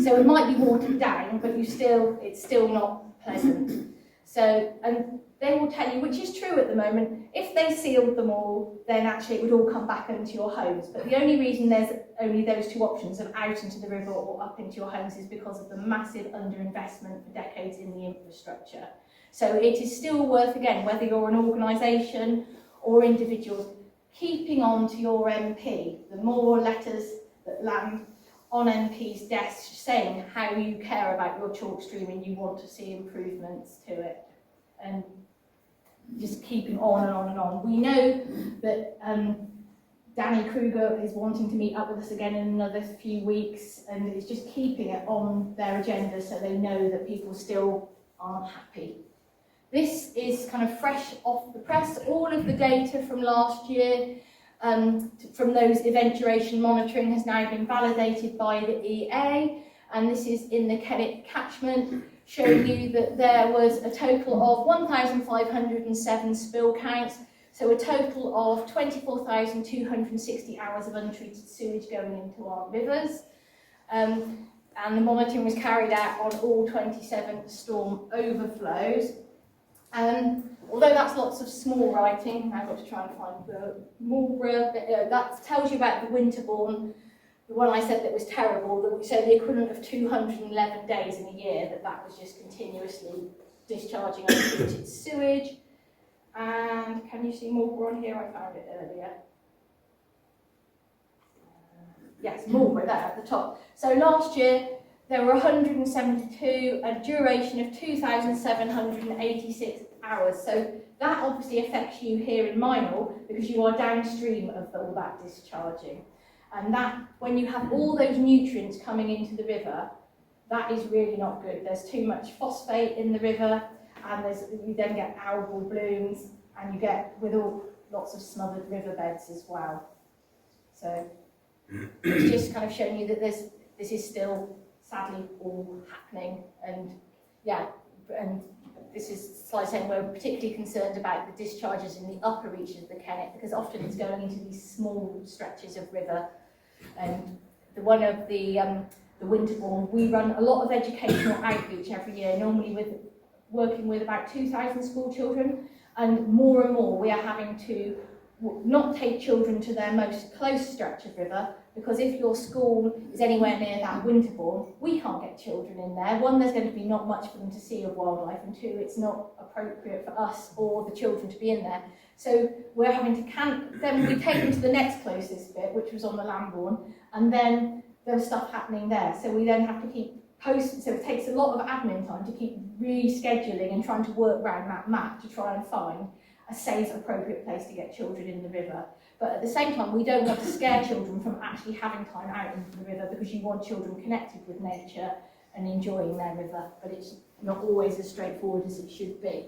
So it might be watered down, but it's still not pleasant. So, and they will tell you, which is true at the moment, if they sealed them all, then actually it would all come back into your homes. But the only reason there's only those two options of out into the river or up into your homes is because of the massive underinvestment for decades in the infrastructure. So it is still worth, again, whether you're an organisation or individuals, keeping on to your MP. The more letters that land on MPs' desks saying how you care about your chalk stream and you want to see improvements to it, and just keeping on and on and on. We know that Danny Kruger is wanting to meet up with us again in another few weeks, and it's just keeping it on their agenda so they know that people still aren't happy. This is kind of fresh off the press. All of the data from last year, from those event duration monitoring, has now been validated by the EA, and this is in the Kennet catchment, showing you that there was a total of 1,507 spill counts, so a total of 24,260 hours of untreated sewage going into our rivers. And the monitoring was carried out on all 27 storm overflows. Although that's lots of small writing, I've got to try and find the Marlborough, that tells you about the Winterbourne, the one I said that was terrible, so the equivalent of 211 days in a year that was just continuously discharging untreated sewage. And can you see Marlborough on here? I found it earlier. Yes, Marlborough there at the top. So last year there were 172, a duration of 2,786 hours. So that obviously affects you here in Minal because you are downstream of all that discharging. And that, when you have all those nutrients coming into the river, that is really not good. There's too much phosphate in the river, and you then get algal blooms, and you get lots of smothered riverbeds as well. So it's just kind of showing you that this is still sadly all happening, and yeah, and this is slide saying we're particularly concerned about the discharges in the upper reaches of the Kennet, because often it's going into these small stretches of river. And the Winterbourne, we run a lot of educational outreach every year, normally working with about 2,000 school children, and more we are having to not take children to their most close stretch of river, because if your school is anywhere near that Winterbourne, we can't get children in there. One, there's going to be not much for them to see of wildlife, and two, it's not appropriate for us or the children to be in there. So we're having to then we take them to the next closest bit, which was on the Lambourne, and then there was stuff happening there. So we then have to keep posting, so it takes a lot of admin time to keep rescheduling and trying to work around that map to try and find a safe, appropriate place to get children in the river. But at the same time, we don't want to scare children from actually having time out into the river, because you want children connected with nature and enjoying their river, but it's not always as straightforward as it should be.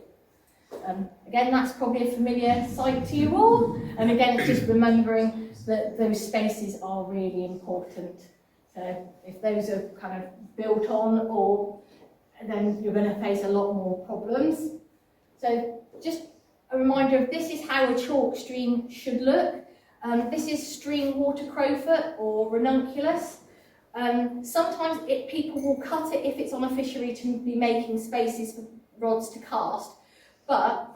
Again, that's probably a familiar sight to you all, and again, it's just remembering that those spaces are really important. So if those are kind of built on, or then you're going to face a lot more problems. So just a reminder of this is how a chalk stream should look. This is stream water crowfoot or ranunculus. Sometimes people will cut it if it's on a fishery to be making spaces for rods to cast, but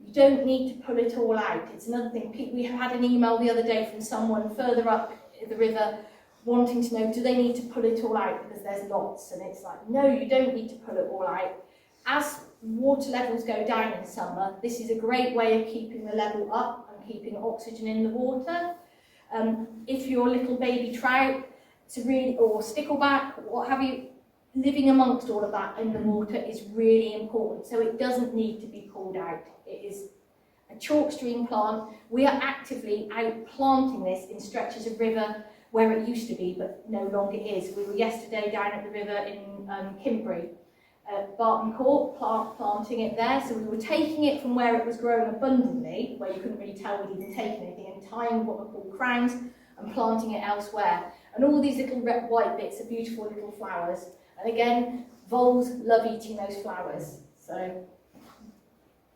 you don't need to pull it all out. It's another thing. We had an email the other day from someone further up the river wanting to know, do they need to pull it all out because there's lots? And it's like, no, you don't need to pull it all out. As water levels go down in summer, this is a great way of keeping the level up and keeping oxygen in the water. If your little baby trout, or stickleback, what have you, living amongst all of that in the water is really important. So it doesn't need to be pulled out. It is a chalk stream plant. We are actively out planting this in stretches of river where it used to be, but no longer is. We were yesterday down at the river in Kimbury, Barton Court, planting it there. So we were taking it from where it was growing abundantly, where you couldn't really tell we'd even taken anything, and tying what were called crowns and planting it elsewhere. And all these little white bits are beautiful little flowers. And again, voles love eating those flowers. So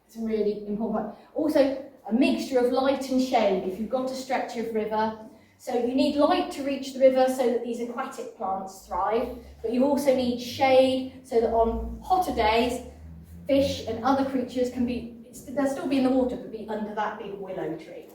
it's a really important one. Also, a mixture of light and shade if you've got a stretch of river. So you need light to reach the river so that these aquatic plants thrive, but you also need shade so that on hotter days, fish and other creatures can be, they'll still be in the water, but be under that big willow tree.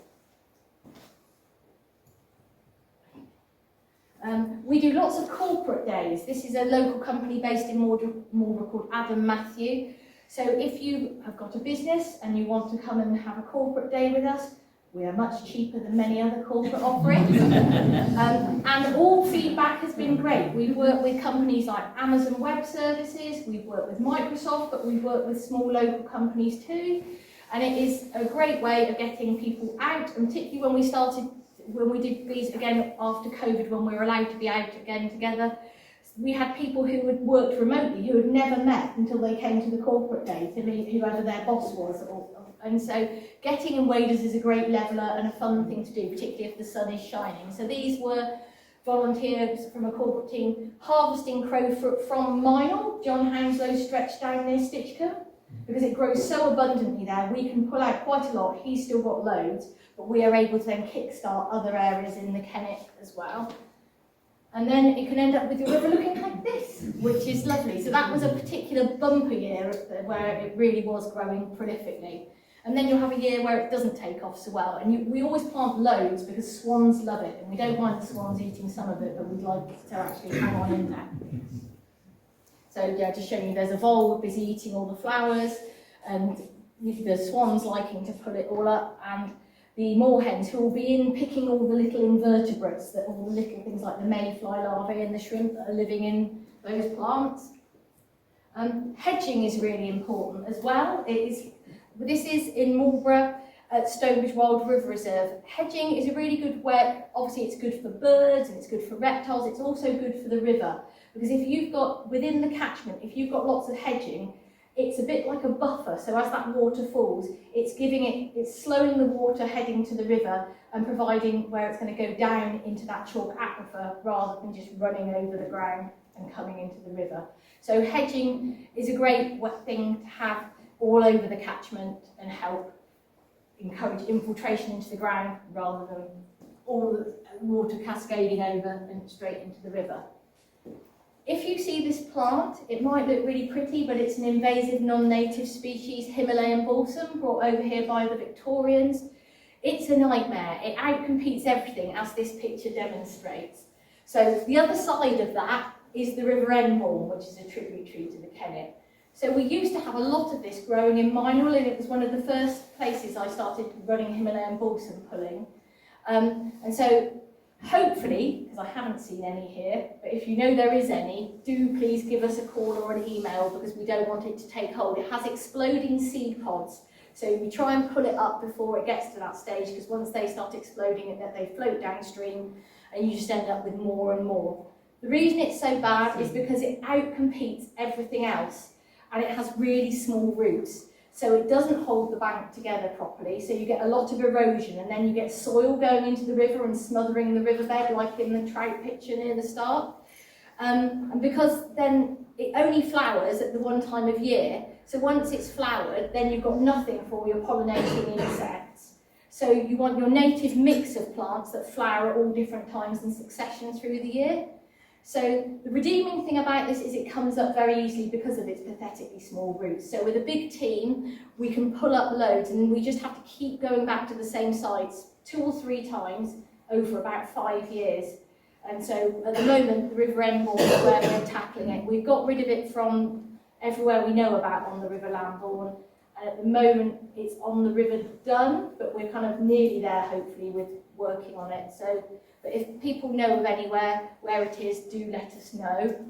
We do lots of corporate days. This is a local company based in Marlborough called Adam Matthew. So if you have got a business and you want to come and have a corporate day with us, we are much cheaper than many other corporate offerings. And all feedback has been great. We've worked with companies like Amazon Web Services, we've worked with Microsoft, but we've worked with small local companies too. And it is a great way of getting people out, and particularly when we did these again after COVID, when we were allowed to be out again together, we had people who had worked remotely, who had never met until they came to the corporate day to meet whoever their boss was. And so getting in waders is a great leveller and a fun thing to do, particularly if the sun is shining. So these were volunteers from a corporate team harvesting crowfoot from Minal, John Hounslow's stretch down near Stitchcombe, because it grows so abundantly there. We can pull out quite a lot. He's still got loads, but we are able to then kickstart other areas in the Kennet as well. And then it can end up with your river looking like this, which is lovely. So that was a particular bumper year where it really was growing prolifically. And then you'll have a year where it doesn't take off so well. And we always plant loads because swans love it. And we don't mind the swans eating some of it, but we'd like to actually hang on in there. So yeah, just showing you there's a vole busy eating all the flowers, and the swans liking to pull it all up, and the moorhens who will be in picking all the little invertebrates, that all the little things like the mayfly larvae and the shrimp that are living in those plants. Hedging is really important as well. This is in Marlborough at Stonebridge Wild River Reserve. Hedging is a really good way. Obviously it's good for birds and it's good for reptiles. It's also good for the river, because if you've got, within the catchment, if you've got lots of hedging, it's a bit like a buffer. So as that water falls, it's slowing the water heading to the river and providing where it's going to go down into that chalk aquifer rather than just running over the ground and coming into the river. So hedging is a great thing to have all over the catchment and help encourage infiltration into the ground rather than all the water cascading over and straight into the river. If you see this plant, it might look really pretty, but it's an invasive non-native species, Himalayan balsam, brought over here by the Victorians. It's a nightmare. It outcompetes everything, as this picture demonstrates. So the other side of that is the River Kennet, which is a tributary to the Kennet. So we used to have a lot of this growing in Minal, and it was one of the first places I started running Himalayan balsam pulling. And so hopefully, because I haven't seen any here, but if you know there is any, do please give us a call or an email, because we don't want it to take hold. It has exploding seed pods, so we try and pull it up before it gets to that stage, because once they start exploding, they float downstream and you just end up with more and more. The reason it's so bad is because it outcompetes everything else, and it has really small roots. So it doesn't hold the bank together properly, so you get a lot of erosion, and then you get soil going into the river and smothering the riverbed, like in the trout picture near the start. And because then it only flowers at the one time of year, so once it's flowered, then you've got nothing for your pollinating insects. So you want your native mix of plants that flower at all different times in succession through the year. So the redeeming thing about this is it comes up very easily because of its pathetically small roots. So with a big team, we can pull up loads, and we just have to keep going back to the same sites 2 or 3 times over about 5 years. And so at the moment, the River Endmore is where we're tackling it. We've got rid of it from everywhere we know about on the River Lambourne. And at the moment, it's on the River Dun, but we're kind of nearly there, hopefully, with working on it. So, but if people know of anywhere where it is, do let us know.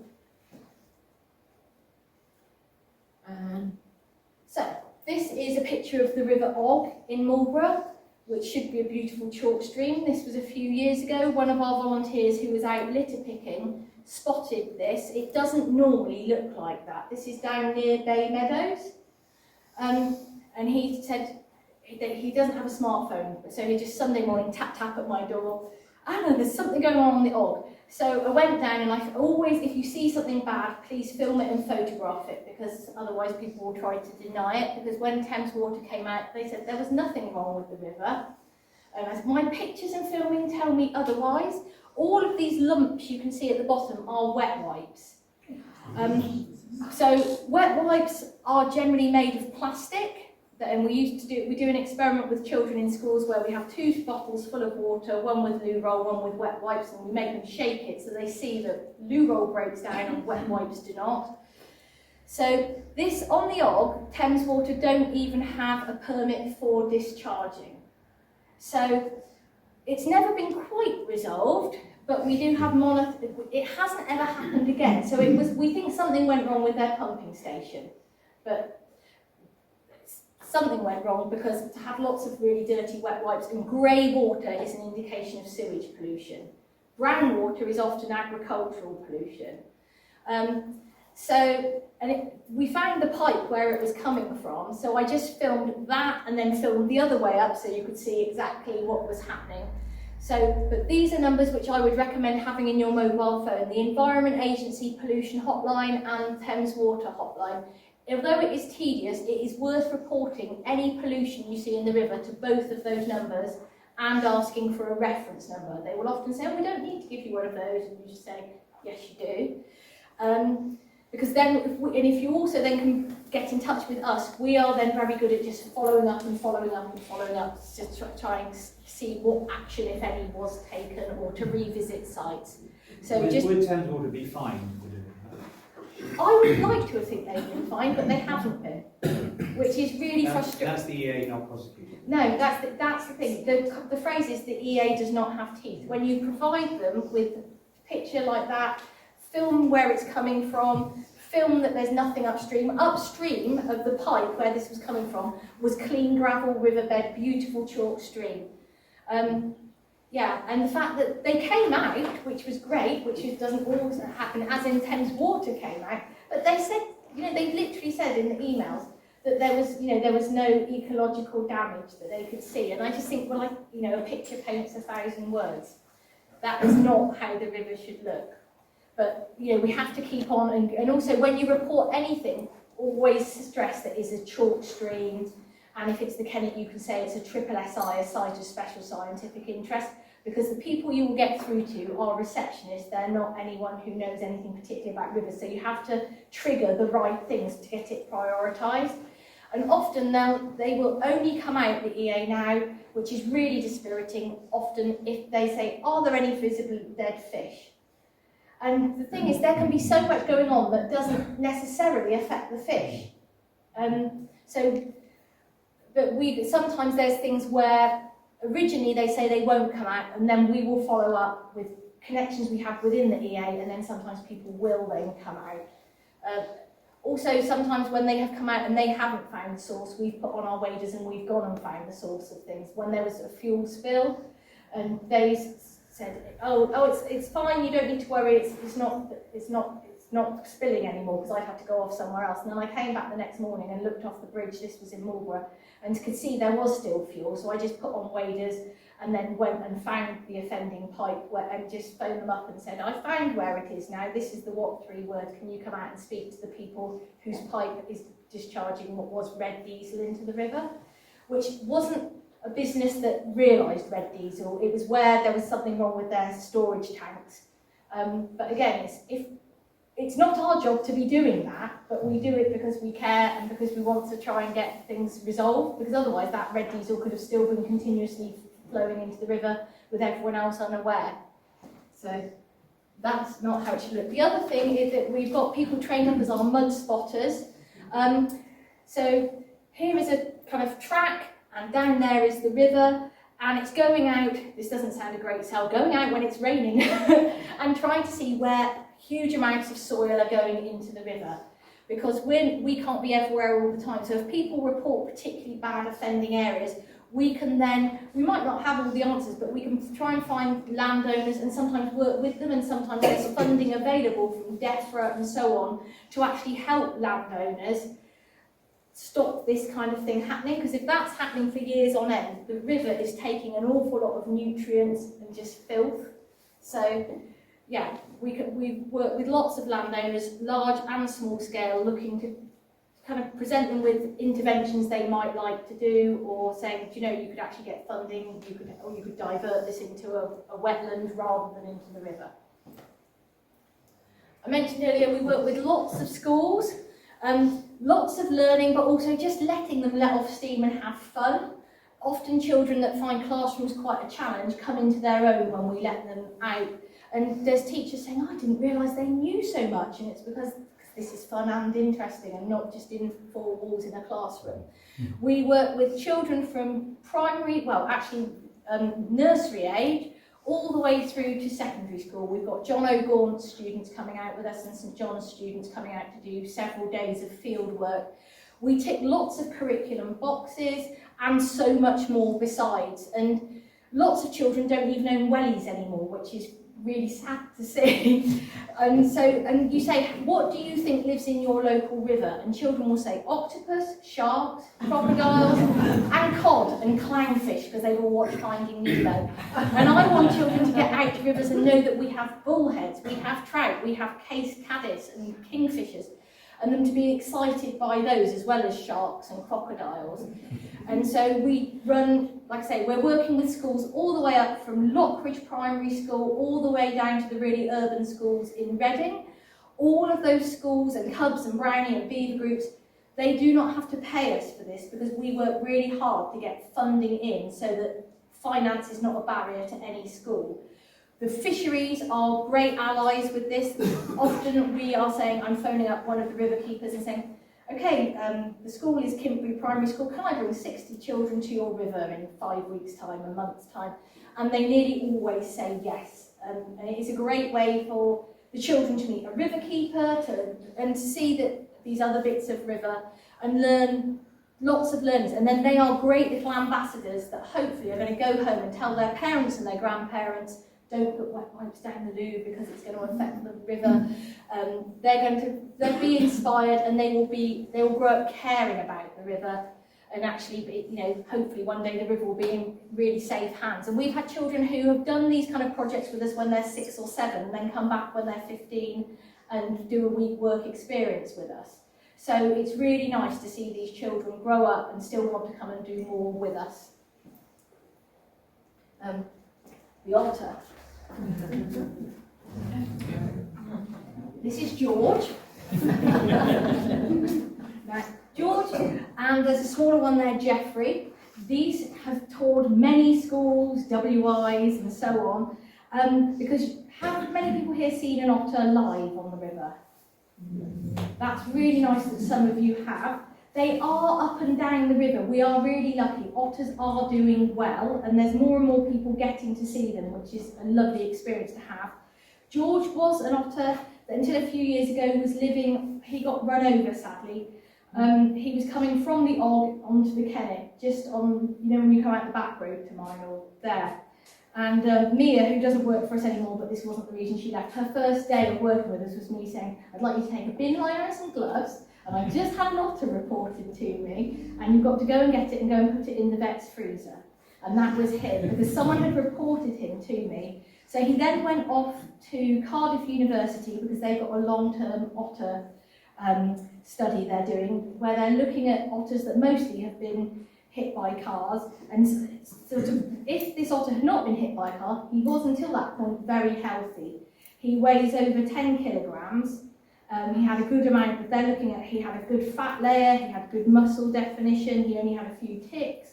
So, this is a picture of the River Og in Marlborough, which should be a beautiful chalk stream. This was a few years ago. One of our volunteers who was out litter picking spotted this. It doesn't normally look like that. This is down near Bay Meadows. And he said he doesn't have a smartphone, so he just Sunday morning tap at my door. Anna, there's something going on the Og. So I went down, and I always, if you see something bad, please film it and photograph it, because otherwise people will try to deny it. Because when Thames Water came out, they said there was nothing wrong with the river. And as my pictures and filming tell me otherwise, all of these lumps you can see at the bottom are wet wipes. So wet wipes are generally made of plastic. And we do an experiment with children in schools where we have 2 bottles full of water, one with loo roll, one with wet wipes, and we make them shake it so they see that loo roll breaks down and wet wipes do not. So this, on the Og, Thames Water don't even have a permit for discharging. So it's never been quite resolved, but we do have it hasn't ever happened again. So we think something went wrong with their pumping station, but something went wrong, because to have lots of really dirty wet wipes and grey water is an indication of sewage pollution. Brown water is often agricultural pollution. We found the pipe where it was coming from, so I just filmed that and then filmed the other way up so you could see exactly what was happening. So, but these are numbers which I would recommend having in your mobile phone: the Environment Agency Pollution Hotline and Thames Water Hotline. Although it is tedious, it is worth reporting any pollution you see in the river to both of those numbers and asking for a reference number. They will often say, oh, we don't need to give you one of those, and you just say, yes, you do. Because then, if you also then can get in touch with us, we are then very good at just following up and following up and following up to try and see what action, if any, was taken, or to revisit sites. So would Thames Water be fined for doing that? I would like to think they've been fined, but they haven't been, which is really frustrating. That's the EA not prosecuting. No, that's the thing. The phrase is the EA does not have teeth. When you provide them with a picture like that, film where it's coming from, film that there's nothing upstream. Upstream of the pipe where this was coming from was clean gravel riverbed, beautiful chalk stream. Yeah, and the fact that they came out, which was great, which doesn't always happen, as in Thames Water came out, but they said, they literally said in the emails that there was no ecological damage that they could see. And I just think, well, a picture paints 1,000 words. That is not how the river should look. But, we have to keep on, and also when you report anything, always stress that it's a chalk stream. And if it's the Kennet, you can say it's a triple SI, a site of special scientific interest, because the people you will get through to are receptionists. They're not anyone who knows anything particularly about rivers. So you have to trigger the right things to get it prioritised. And often they will only come out, the EA now, which is really dispiriting, often if they say, are there any visibly dead fish? And the thing is, there can be so much going on that doesn't necessarily affect the fish. But sometimes there's things where originally they say they won't come out, and then we will follow up with connections we have within the EA, and then sometimes people will then come out. Also, sometimes when they have come out and they haven't found the source, we've put on our waders and we've gone and found the source of things. When there was a fuel spill, and said, it's fine, you don't need to worry, it's not spilling anymore, because I had to go off somewhere else. And then I came back the next morning and looked off the bridge, this was in Marlborough, and could see there was still fuel, so I just put on waders and then went and found the offending pipe and just phoned them up and said, I found where it is now, this is the what 3 word, can you come out and speak to the people whose pipe is discharging what was red diesel into the river? Which wasn't a business that realised red diesel, it was where there was something wrong with their storage tanks. But again, it's not our job to be doing that, but we do it because we care and because we want to try and get things resolved, because otherwise that red diesel could have still been continuously flowing into the river with everyone else unaware. So that's not how it should look. The other thing is that we've got people trained up as our mud spotters. So here is a kind of track, and down there is the river, and it's going out, this doesn't sound a great sell, going out when it's raining and trying to see where huge amounts of soil are going into the river, because we can't be everywhere all the time. So if people report particularly bad offending areas, we might not have all the answers, but we can try and find landowners and sometimes work with them, and sometimes there's funding available from DEFRA and so on to actually help landowners stop this kind of thing happening, because if that's happening for years on end, the river is taking an awful lot of nutrients and just filth. So yeah, we work with lots of landowners, large and small scale, looking to kind of present them with interventions they might like to do, or saying, do you know, you could actually get funding, you could divert this into a wetland rather than into the river. I mentioned earlier we work with lots of schools, lots of learning, but also just letting them let off steam and have fun. Often children that find classrooms quite a challenge come into their own when we let them out. And there's teachers saying, I didn't realise they knew so much, and it's because this is fun and interesting and not just in 4 walls in a classroom. We work with children from primary, nursery age, all the way through to secondary school. We've got John O'Gaunt students coming out with us and St John's students coming out to do several days of field work. We tick lots of curriculum boxes and so much more besides. And lots of children don't even own wellies anymore, which is really sad to see. And you say, what do you think lives in your local river? And children will say octopus, sharks, crocodiles, and cod and clownfish, because they've all watched Finding Nemo. And I want children to get out to rivers and know that we have bullheads, we have trout, we have case caddis and kingfishers, and them to be excited by those as well as sharks and crocodiles. And so we run, like I say, we're working with schools all the way up from Lockridge Primary School all the way down to the really urban schools in Reading. All of those schools and Cubs and Brownie and Beaver groups, they do not have to pay us for this, because we work really hard to get funding in so that finance is not a barrier to any school. The fisheries are great allies with this. Often we are saying, I'm phoning up one of the river keepers and saying, okay, the school is Kimpbury Primary School, can I bring 60 children to your river in 5 weeks' time, a month's time? And they nearly always say yes. And it is a great way for the children to meet a river keeper and to see that these other bits of river and learn lots of learners. And then they are great little ambassadors that hopefully are going to go home and tell their parents and their grandparents, don't put wet wipes down the loo because it's going to affect the river. They'll be inspired, and they will grow up caring about the river, and actually, hopefully one day the river will be in really safe hands. And we've had children who have done these kind of projects with us when they're 6 or 7, and then come back when they're 15 and do a week work experience with us. So it's really nice to see these children grow up and still want to come and do more with us. The otter. This is George. Now, George, and there's a smaller one there, Jeffrey. These have toured many schools, WIs and so on, because have many people here seen an otter live on the river? That's really nice that some of you have. They are up and down the river. We are really lucky. Otters are doing well, and there's more and more people getting to see them, which is a lovely experience to have. George was an otter that until a few years ago was living, he got run over sadly. He was coming from the Og onto the Kennet, just on, when you come out the back road to Minal, there. And Mia, who doesn't work for us anymore, but this wasn't the reason she left, her first day of working with us was me saying, I'd like you to take a bin liner and some gloves, and I just had an otter reported to me, and you've got to go and get it and go and put it in the vet's freezer. And that was him, because someone had reported him to me. So he then went off to Cardiff University, because they've got a long-term otter study they're doing, where they're looking at otters that mostly have been hit by cars, and sort of, if this otter had not been hit by a car, he was until that point very healthy. He weighs over 10 kilograms. He had a good amount, but they're looking at, he had a good fat layer, he had good muscle definition, he only had a few ticks.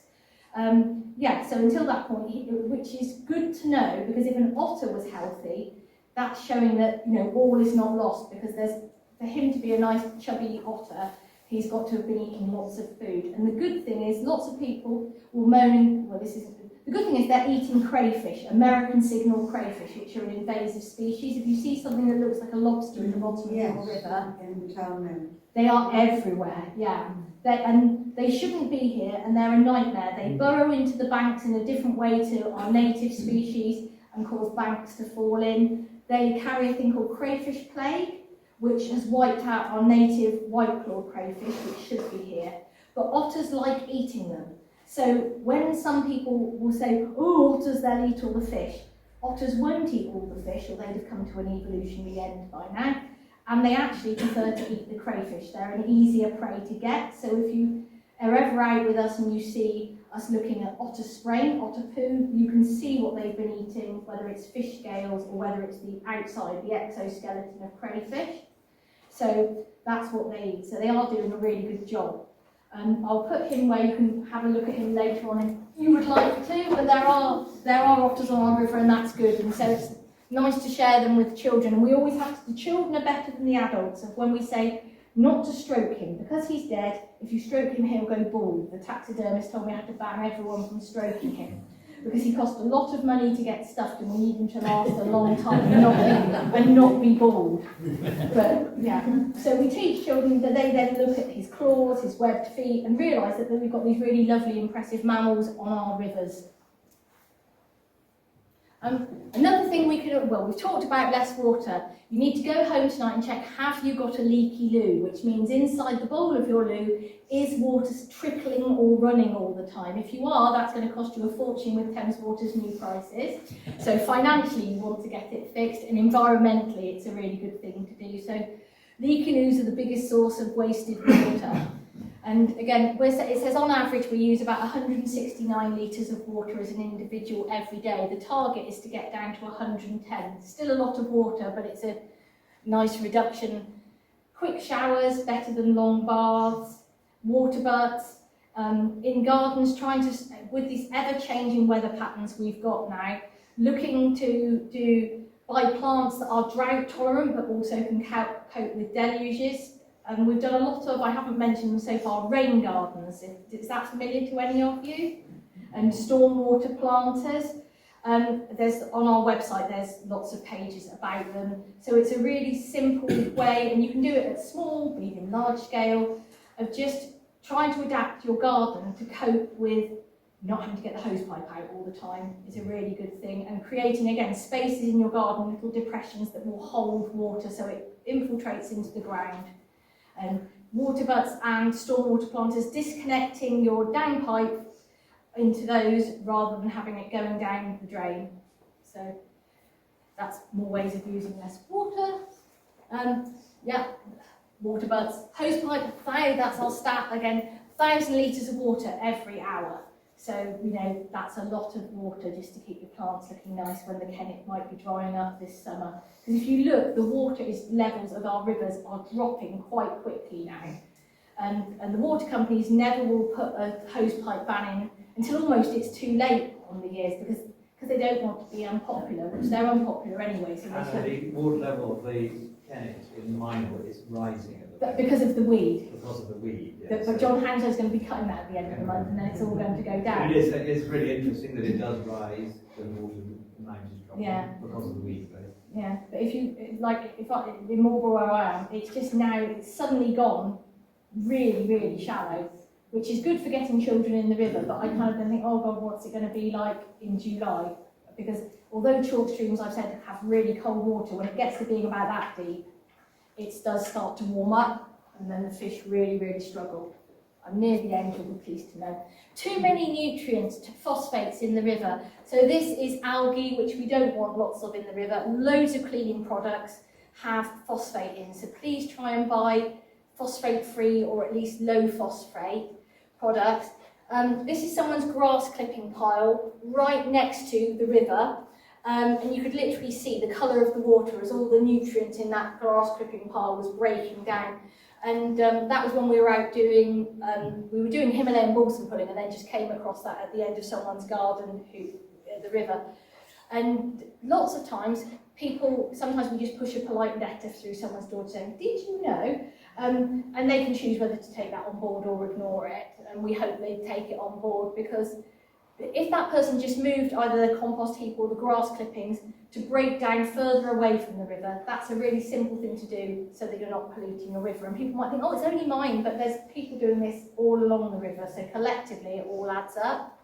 Yeah, so until that point, which is good to know, because if an otter was healthy, that's showing that, you know, all is not lost, because for him to be a nice chubby otter, he's got to have been eating lots of food. And the good thing is, lots of people will moan, well, this isn't good. The good thing is they're eating crayfish, American signal crayfish, which are an invasive species. If you see something that looks like a lobster in the bottom of your river, they are everywhere, yeah. They shouldn't be here, and they're a nightmare. They burrow into the banks in a different way to our native species and cause banks to fall in. They carry a thing called crayfish plague, which has wiped out our native white-clawed crayfish, which should be here. But otters like eating them. So when some people will say, oh, otters, they'll eat all the fish, otters won't eat all the fish, or they'd have come to an evolutionary end by now. And they actually prefer to eat the crayfish. They're an easier prey to get. So if you are ever out with us and you see us looking at otter sprain, otter poo, you can see what they've been eating, whether it's fish scales or whether it's the outside, the exoskeleton of crayfish. So that's what they eat. So they are doing a really good job. I'll put him where you can have a look at him later on if you would like to, but there are otters on our river, and that's good. And so it's nice to share them with children. And we always have to, the children are better than the adults. So when we say not to stroke him, because he's dead, if you stroke him, he'll go bald. The taxidermist told me I had to ban everyone from stroking him, because he cost a lot of money to get stuffed, and we need him to last a long time and not be bald. But yeah, so we teach children that they then look at his claws, his webbed feet, and realise that we've got these really lovely, impressive mammals on our rivers. Another thing we've talked about less water. You need to go home tonight and check, have you got a leaky loo, which means inside the bowl of your loo is water trickling or running all the time. If you are, that's going to cost you a fortune with Thames Water's new prices. So financially you want to get it fixed, and environmentally it's a really good thing to do. So leaky loos are the biggest source of wasted water. And again, it says on average we use about 169 litres of water as an individual every day. The target is to get down to 110. Still a lot of water, but it's a nice reduction. Quick showers, better than long baths. Water butts. In gardens, trying to, with these ever-changing weather patterns we've got now, looking to buy plants that are drought tolerant but also can cope with deluges. And we've done a lot of, I haven't mentioned them so far, rain gardens. Is that familiar to any of you? And stormwater planters. There's on our website, there's lots of pages about them. So it's a really simple way, and you can do it at small, medium, large scale, of just trying to adapt your garden to cope with not having to get the hose pipe out all the time is a really good thing. And creating, again, spaces in your garden, little depressions that will hold water so it infiltrates into the ground. Water butts and stormwater planters, disconnecting your downpipe into those rather than having it going down the drain. So that's more ways of using less water. Yeah, water butts, hose pipe, that's our stat again, 1,000 litres of water every hour. So, you know, that's a lot of water just to keep your plants looking nice when the Kennet might be drying up this summer. Because if you look, the water levels of our rivers are dropping quite quickly now. And the water companies never will put a hose pipe ban in until almost it's too late on the years, because they don't want to be unpopular, which they're unpopular anyway. So the water level of the Kennet in Minal is rising at the moment. Because of the weed. Because of the weed, yes. But John Hounsow's going to be cutting that at the end of the month, and then it's all going to go down. It is really interesting that it does rise when the water amount is dropping, yeah, because of the weed. Yeah, but if you, in Marlborough where I am, it's just now, it's suddenly gone really, really shallow, which is good for getting children in the river, but I kind of then think, oh God, what's it going to be like in July? because although chalk streams, I've said, have really cold water, when it gets to being about that deep, it does start to warm up, and then the fish really, really struggle. I'm near the end, you'll be pleased to know. Too many nutrients, phosphates in the river. So this is algae, which we don't want lots of in the river. Loads of cleaning products have phosphate in, so please try and buy phosphate-free or at least low phosphate products. This is someone's grass clipping pile right next to the river, and you could literally see the colour of the water as all the nutrients in that grass clipping pile was breaking down. And that was when we were out doing, Himalayan balsam pulling, and then just came across that at the end of someone's garden at the river. And lots of times, sometimes we just push a polite letter through someone's door saying, did you know? And they can choose whether to take that on board or ignore it. And we hope they take it on board, because if that person just moved either the compost heap or the grass clippings to break down further away from the river, that's a really simple thing to do so that you're not polluting a river. And people might think, oh, it's only mine, but there's people doing this all along the river, so collectively it all adds up.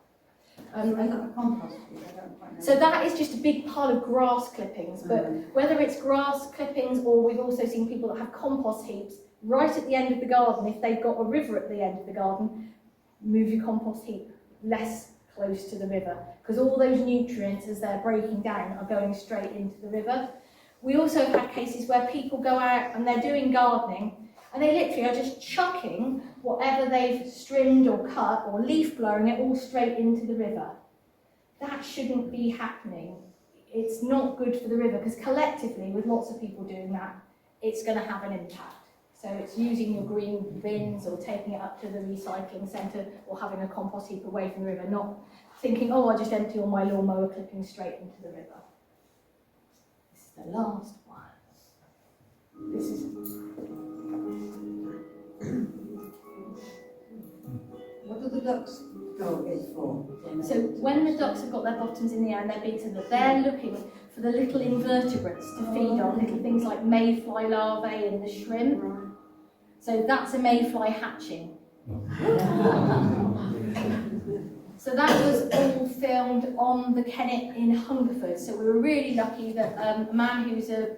So that is just a big pile of grass clippings, but whether it's grass clippings or we've also seen people that have compost heaps right at the end of the garden, if they've got a river at the end of the garden, move your compost heap less close to the river, because all those nutrients as they're breaking down are going straight into the river. We also have had cases where people go out and they're doing gardening and they literally are just chucking whatever they've trimmed or cut or leaf blowing it all straight into the river. That shouldn't be happening. It's not good for the river, because collectively, with lots of people doing that, it's going to have an impact. So it's using your green bins or taking it up to the recycling centre or having a compost heap away from the river, not thinking, oh, I'll just empty all my lawnmower clippings straight into the river. This is the last one. This is... What do the ducks go in for? So when the ducks have got their bottoms in the air and they're beaten, they're looking for the little invertebrates to feed on, little things like mayfly larvae and the shrimp. So that's a mayfly hatching. So that was all filmed on the Kennet in Hungerford. So we were really lucky that a man who's a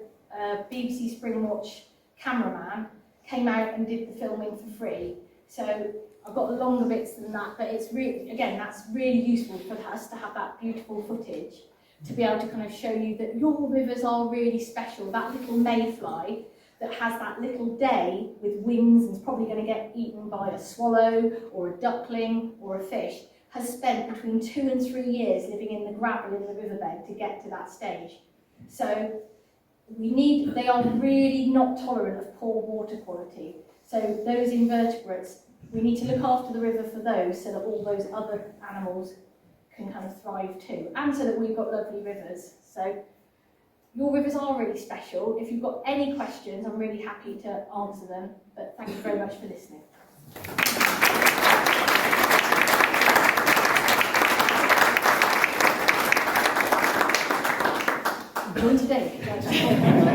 BBC Springwatch cameraman came out and did the filming for free. So I've got longer bits than that, but it's really, again, that's really useful for us to have that beautiful footage, to be able to kind of show you that your rivers are really special. That little mayfly that has that little day with wings and is probably going to get eaten by a swallow or a duckling or a fish, has spent between 2 and 3 years living in the gravel in the riverbed to get to that stage. So they are really not tolerant of poor water quality. So those invertebrates, we need to look after the river for those, so that all those other animals can kind of thrive too, and so that we've got lovely rivers. So your rivers are really special. If you've got any questions, I'm really happy to answer them, but thank you very much for listening. Enjoy today.